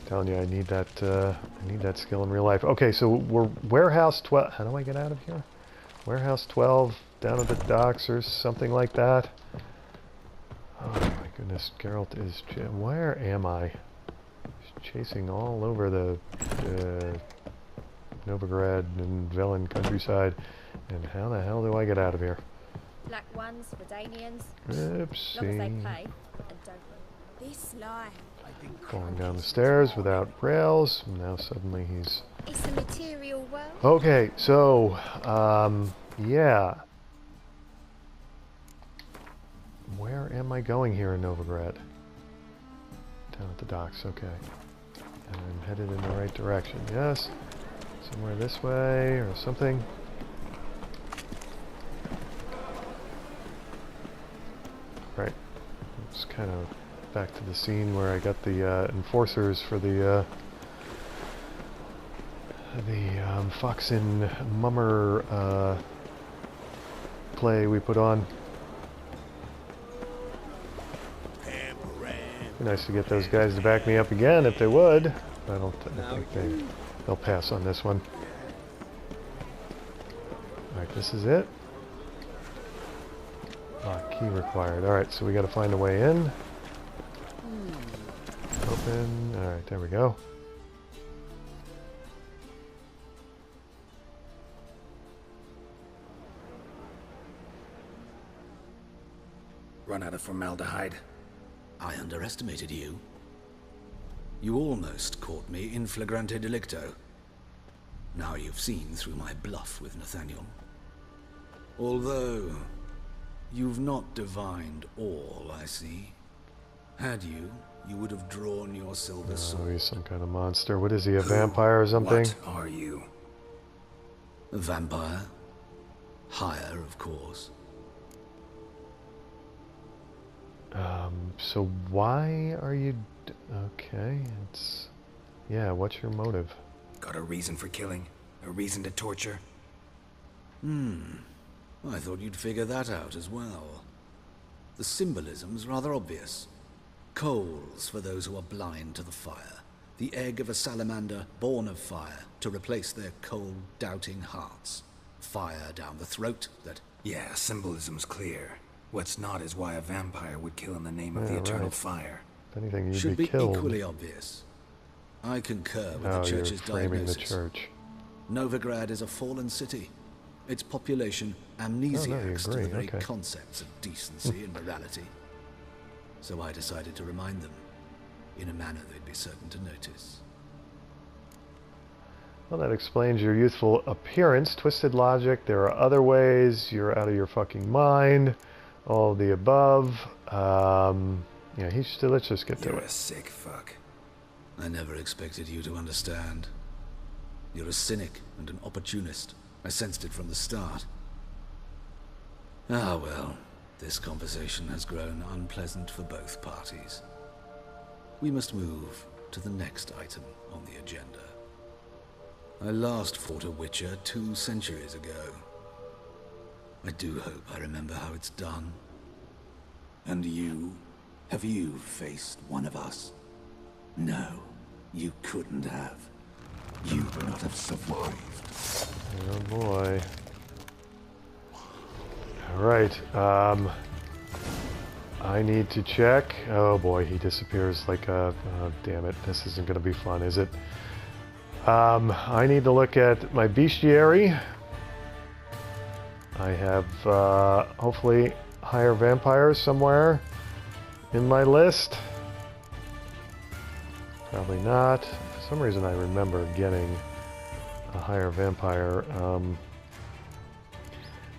Telling you, I need that skill in real life. Okay, so we're warehouse 12. How do I get out of here? Warehouse 12, down at the docks or something like that. Oh my goodness, Geralt is... Where am I? He's chasing all over the Novigrad and Velen countryside. And how the hell do I get out of here? Black ones, Redanians. Oopsie. Long as they pay and don't move. This lie. Falling down the stairs without rails. Now suddenly he's... It's a material world. Okay, so, yeah. Where am I going here in Novigrad? Down at the docks, okay. And I'm headed in the right direction, yes? Somewhere this way or something. Right. It's kind of back to the scene where I got the enforcers for the Fox and Mummer play we put on. Be nice to get those guys to back me up again if they would. I think they'll pass on this one. Alright, this is it. Key required. Alright, so we gotta find a way in. Open. Alright, there we go. Run out of formaldehyde. I underestimated you. You almost caught me in flagrante delicto. Now you've seen through my bluff with Nathaniel. Although, you've not divined all, I see. Had you, you would have drawn your silver sword. Oh, he's some kind of monster. What is he, a vampire or something? What are you? A vampire. Higher, of course. So why are you... Okay, it's... Yeah, what's your motive? Got a reason for killing? A reason to torture? I thought you'd figure that out as well. The symbolism's rather obvious. Coals for those who are blind to the fire. The egg of a salamander born of fire to replace their cold, doubting hearts. Fire down the throat that... Yeah, symbolism's clear. What's not is why a vampire would kill in the name of the eternal fire. If anything, you'd should be killed. Equally obvious. I concur with the Oh, church's you're framing the diagnosis. church. Novigrad is a fallen city. Its population amnesiacs to the very concepts of decency and morality. So I decided to remind them, in a manner they'd be certain to notice. Well, that explains your youthful appearance, twisted logic. There are other ways. You're out of your fucking mind. All of the above. Yeah, let's just get to it. You're a sick fuck. I never expected you to understand. You're a cynic and an opportunist. I sensed it from the start. Ah well, this conversation has grown unpleasant for both parties. We must move to the next item on the agenda. I last fought a Witcher 2 centuries ago. I do hope I remember how it's done. And you? Have you faced one of us? No, you couldn't have. You would not have survived. Oh boy. Alright, I need to check. Oh boy, he disappears like a... Oh, damn it, this isn't going to be fun, is it? I need to look at my bestiary. I have, hopefully, higher vampires somewhere in my list. Probably not. For some reason I remember getting a higher vampire.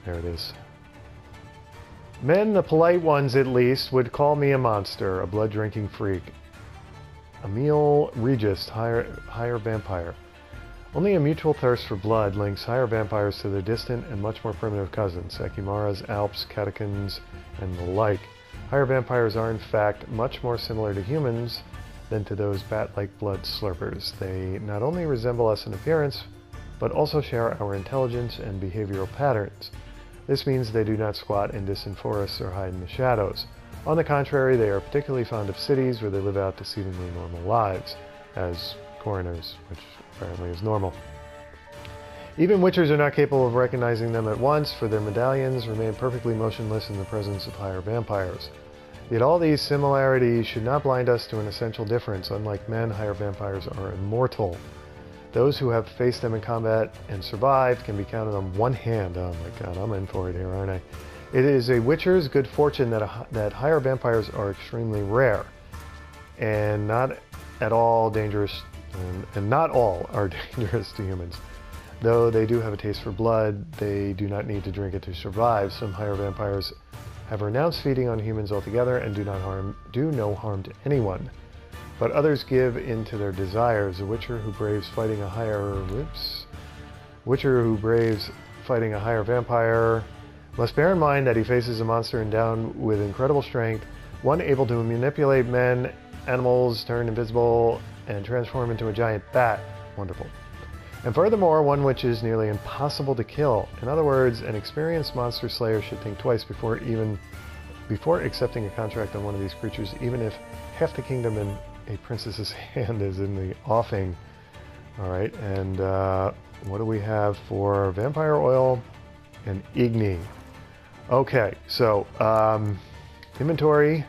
There it is. Men, the polite ones at least, would call me a monster, a blood-drinking freak. Emil Regis, higher vampire. Only a mutual thirst for blood links higher vampires to their distant and much more primitive cousins, Ekimaras, Alps, Catechins, and the like. Higher vampires are in fact much more similar to humans than to those bat-like blood slurpers. They not only resemble us in appearance, but also share our intelligence and behavioral patterns. This means they do not squat in distant forests or hide in the shadows. On the contrary, they are particularly fond of cities where they live out deceivingly normal lives, as coroners, which apparently is normal. Even witchers are not capable of recognizing them at once, for their medallions remain perfectly motionless in the presence of higher vampires. Yet all these similarities should not blind us to an essential difference. Unlike men, higher vampires are immortal. Those who have faced them in combat and survived can be counted on one hand. Oh my god, I'm in for it here, aren't I? It is a witcher's good fortune that higher vampires are extremely rare and not at all dangerous, and not all are dangerous to humans. Though they do have a taste for blood, they do not need to drink it to survive. Some higher vampires have renounced feeding on humans altogether and do no harm to anyone. But others give in to their desires. A witcher who braves fighting a higher vampire must bear in mind that he faces a monster endowed with incredible strength, one able to manipulate men, animals, turn invisible, and transform into a giant bat. Wonderful. And furthermore, one which is nearly impossible to kill. In other words, an experienced monster slayer should think twice before accepting a contract on one of these creatures, even if half the kingdom in a princess's hand is in the offing. Alright, and what do we have for vampire oil and Igni? Okay, so inventory.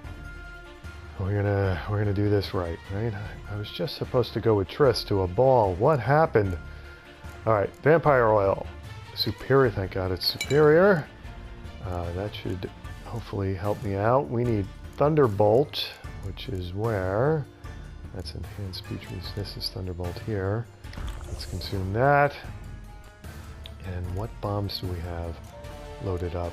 We're gonna do this right? I was just supposed to go with Triss to a ball. What happened? Alright, vampire oil. Superior, thank god it's superior. That should hopefully help me out. We need Thunderbolt, which is where? That's enhanced speech resist. This is Thunderbolt here. Let's consume that. And what bombs do we have loaded up?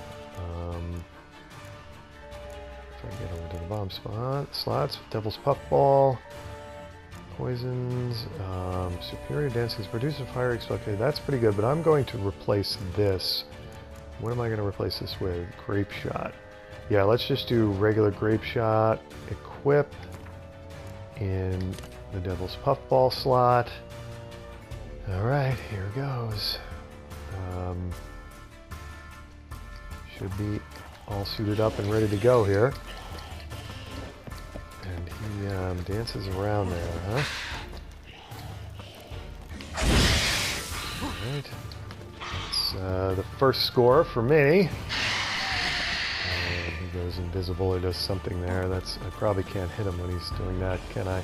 If I get over to the bomb slots, Devil's Puffball, poisons, superior dancing, producer fire, okay, that's pretty good, but I'm going to replace this. What am I going to replace this with? Grape Shot. Yeah, let's just do regular Grape Shot, equip in the Devil's Puffball slot. Alright, here goes. Should be all suited up and ready to go here. And he dances around there, huh? Alright. That's the first score for me. And he goes invisible or does something there. I probably can't hit him when he's doing that, can I?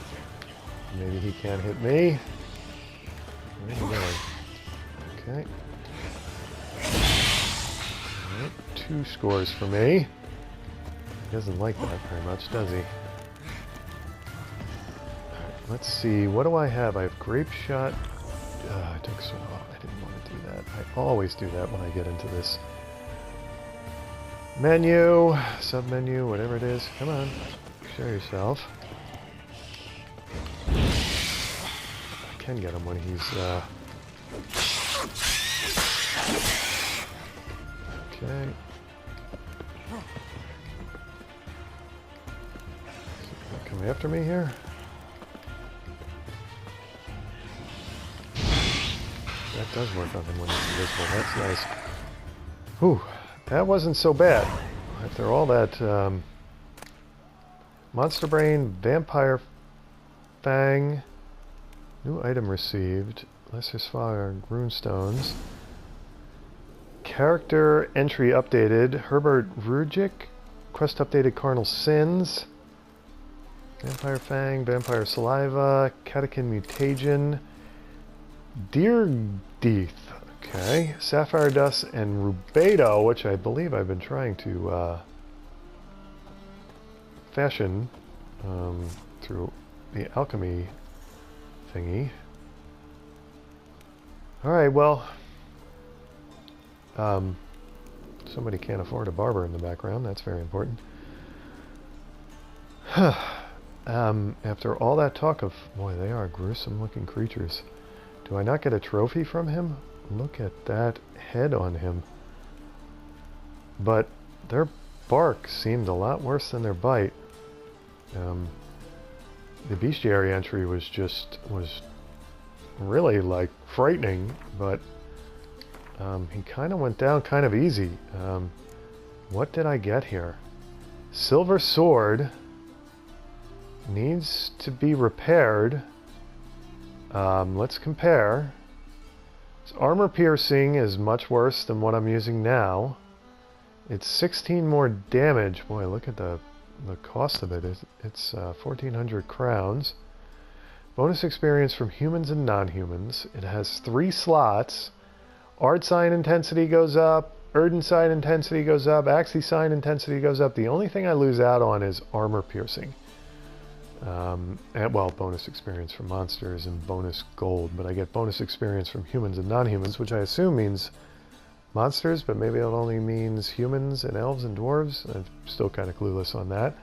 Maybe he can't hit me. Where's he going? Okay. Alright, 2 scores for me. He doesn't like that very much, does he? Alright, let's see. What do I have? I have Grape Shot. I took so long. I didn't want to do that. I always do that when I get into this menu, sub-menu, whatever it is. Come on, show yourself. I can get him when he's okay. Come after me here. That does work on him when he's invisible. That's nice. Whew, that wasn't so bad. After all that Monster Brain, Vampire Fang, new item received, Lesser Fire, Runestones, character entry updated, Herbert Rugic, quest updated, Carnal Sins, Vampire Fang, Vampire Saliva, Catechin Mutagen, Deer Deeth, okay, Sapphire Dust, and Rubedo, which I believe I've been trying to fashion through the alchemy thingy. Alright, well, somebody can't afford a barber in the background, that's very important. After all that talk of, boy, they are gruesome looking creatures. Do I not get a trophy from him? Look at that head on him. But their bark seemed a lot worse than their bite. The bestiary entry was really like frightening, but he kind of went down kind of easy. What did I get here? Silver sword needs to be repaired. Let's compare. So armor piercing is much worse than what I'm using now. It's 16 more damage. Boy, look at the cost of it. It's 1,400 crowns. Bonus experience from humans and non-humans. It has 3 slots. Ard sign intensity goes up. Erden sign intensity goes up. Axii sign intensity goes up. The only thing I lose out on is armor piercing. And, well, bonus experience from monsters and bonus gold. But I get bonus experience from humans and non-humans, which I assume means monsters, but maybe it only means humans and elves and dwarves. I'm still kind of clueless on that.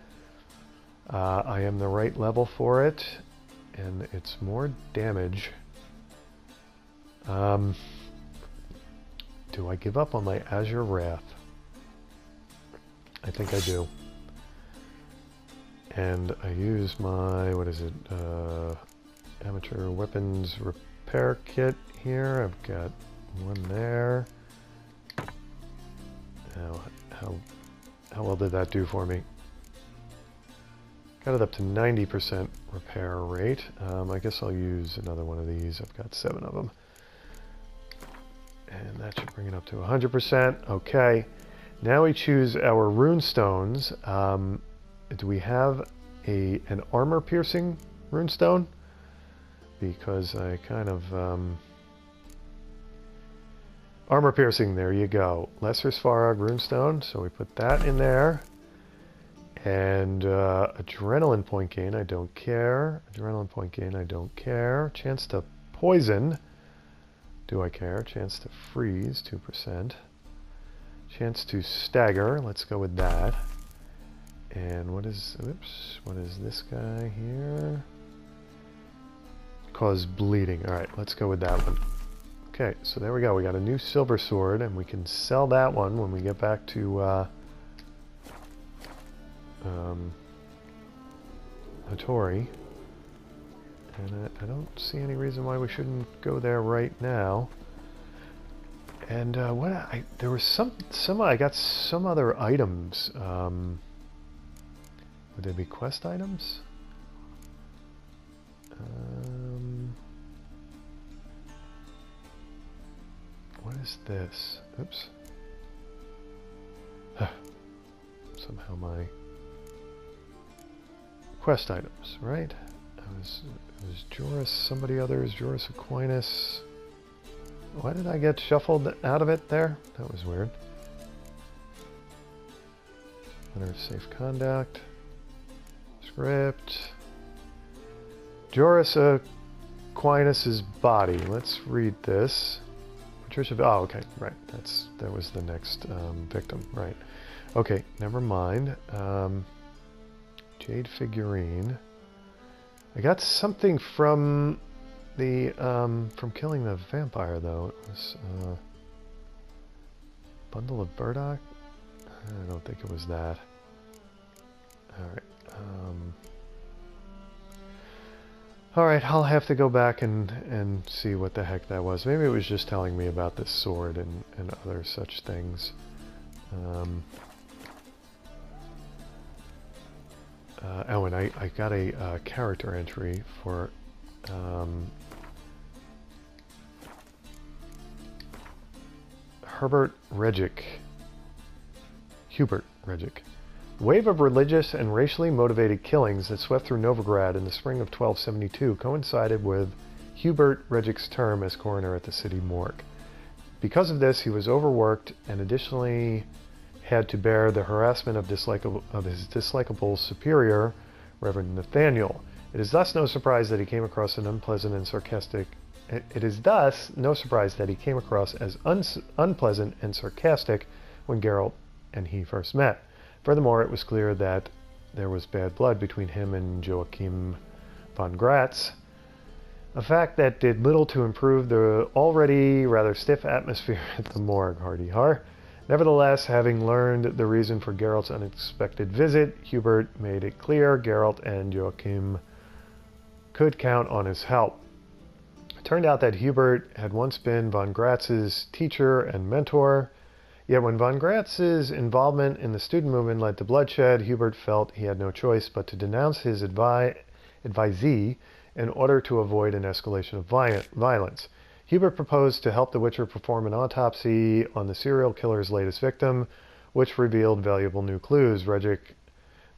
I am the right level for it, and it's more damage. Do I give up on my Azure Wrath? I think I do. And I use my, what is it, amateur weapons repair kit here. I've got one there. Now, how well did that do for me? Got it up to 90% repair rate. I guess I'll use another one of these. I've got 7 of them. And that should bring it up to 100%. Okay. Now we choose our rune stones. Do we have an armor piercing rune stone? Because I kind of... armor piercing, there you go. Lesser Svarog runestone, so we put that in there. And adrenaline point gain, I don't care. Adrenaline point gain, I don't care. Chance to poison, do I care? Chance to freeze, 2%. Chance to stagger, let's go with that. And what is, oops, what is this guy here? Cause bleeding. Alright, let's go with that one. Okay, so there we go. We got a new silver sword, and we can sell that one when we get back to Hattori. And I don't see any reason why we shouldn't go there right now. And there was some I got some other items. Would they be quest items? What is this? Oops. Somehow my quest items, right? It was Joris, somebody others, Joris Aquinas. Why did I get shuffled out of it there? That was weird. Letter of safe conduct. Script. Joris Aquinas' body. Let's read this. Patricia. Oh, okay, right. That was the next victim, right? Okay, never mind. Jade figurine. I got something from the from killing the vampire, though. It was bundle of burdock. I don't think it was that. All right. All right, I'll have to go back and see what the heck that was. Maybe it was just telling me about this sword and other such things. Oh, and I got a character entry for Hubert Regic. Wave of religious and racially motivated killings that swept through Novigrad in the spring of 1272 coincided with Hubert Regic's term as coroner at the city morgue. Because of this, he was overworked and additionally had to bear the harassment of his dislikable superior, Reverend Nathaniel. It is thus no surprise that he came across as unpleasant and sarcastic when Geralt and he first met. Furthermore, it was clear that there was bad blood between him and Joachim von Gratz, a fact that did little to improve the already rather stiff atmosphere at the morgue, hardy har. Nevertheless, having learned the reason for Geralt's unexpected visit, Hubert made it clear Geralt and Joachim could count on his help. It turned out that Hubert had once been von Gratz's teacher and mentor, yet when von Gratz's involvement in the student movement led to bloodshed, Hubert felt he had no choice but to denounce his advisee in order to avoid an escalation of violence. Hubert proposed to help the Witcher perform an autopsy on the serial killer's latest victim, which revealed valuable new clues. Regic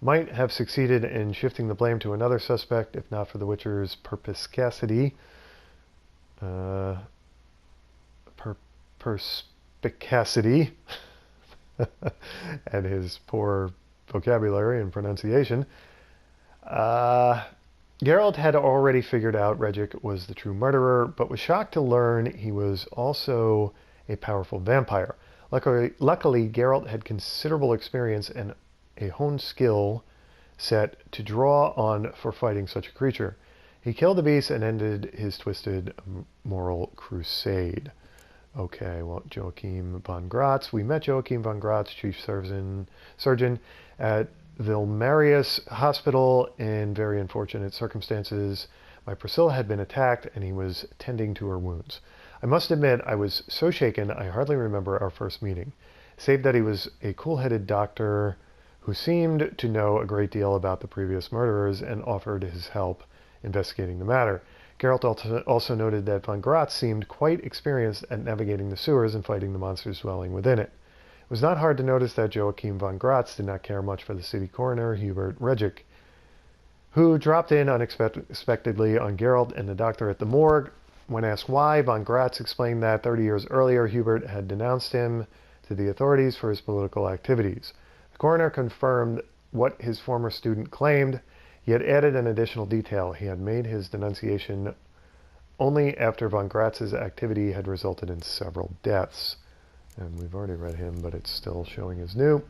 might have succeeded in shifting the blame to another suspect if not for the Witcher's perspicacity. Perspicacity and his poor vocabulary and pronunciation. Geralt had already figured out Regic was the true murderer, but was shocked to learn he was also a powerful vampire. Luckily, Geralt had considerable experience and a honed skill set to draw on for fighting such a creature. He killed the beast and ended his twisted moral crusade. Okay, well, Joachim von Gratz. We met Joachim von Gratz, chief surgeon at Vilmarius Hospital in very unfortunate circumstances. My Priscilla had been attacked and he was tending to her wounds. I must admit I was so shaken I hardly remember our first meeting, save that he was a cool-headed doctor who seemed to know a great deal about the previous murderers and offered his help investigating the matter. Geralt also noted that von Gratz seemed quite experienced at navigating the sewers and fighting the monsters dwelling within it. It was not hard to notice that Joachim von Gratz did not care much for the city coroner, Hubert Regic, who dropped in unexpectedly on Geralt and the doctor at the morgue. When asked why, von Gratz explained that 30 years earlier Hubert had denounced him to the authorities for his political activities. The coroner confirmed what his former student claimed, yet added an additional detail. He had made his denunciation only after von Gratz's activity had resulted in several deaths. And we've already read him, but it's still showing as new.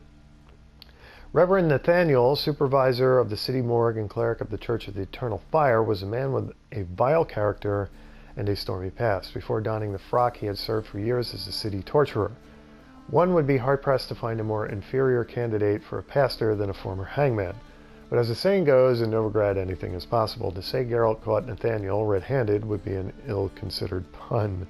Reverend Nathaniel, supervisor of the city morgue and cleric of the Church of the Eternal Fire, was a man with a vile character and a stormy past. Before donning the frock, he had served for years as a city torturer. One would be hard-pressed to find a more inferior candidate for a pastor than a former hangman. But as the saying goes, in Novigrad anything is possible. To say Geralt caught Nathaniel red-handed would be an ill-considered pun.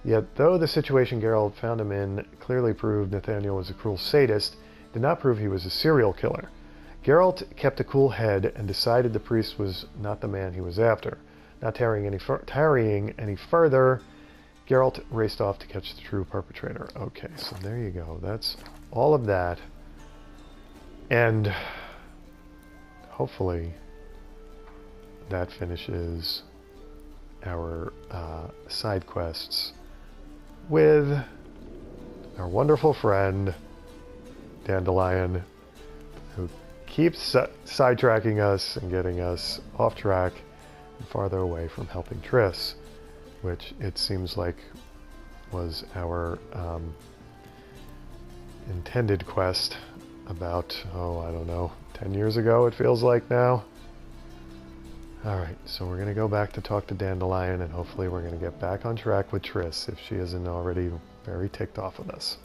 Yet, though the situation Geralt found him in clearly proved Nathaniel was a cruel sadist, it did not prove he was a serial killer. Geralt kept a cool head and decided the priest was not the man he was after. Not tarrying any further, Geralt raced off to catch the true perpetrator. Okay, so there you go. That's all of that. And hopefully that finishes our side quests with our wonderful friend Dandelion, who keeps sidetracking us and getting us off track and farther away from helping Triss, which it seems like was our intended quest about, I don't know, 10 years ago it feels like now. Alright, so we're going to go back to talk to Dandelion, and hopefully we're going to get back on track with Triss if she isn't already very ticked off with us.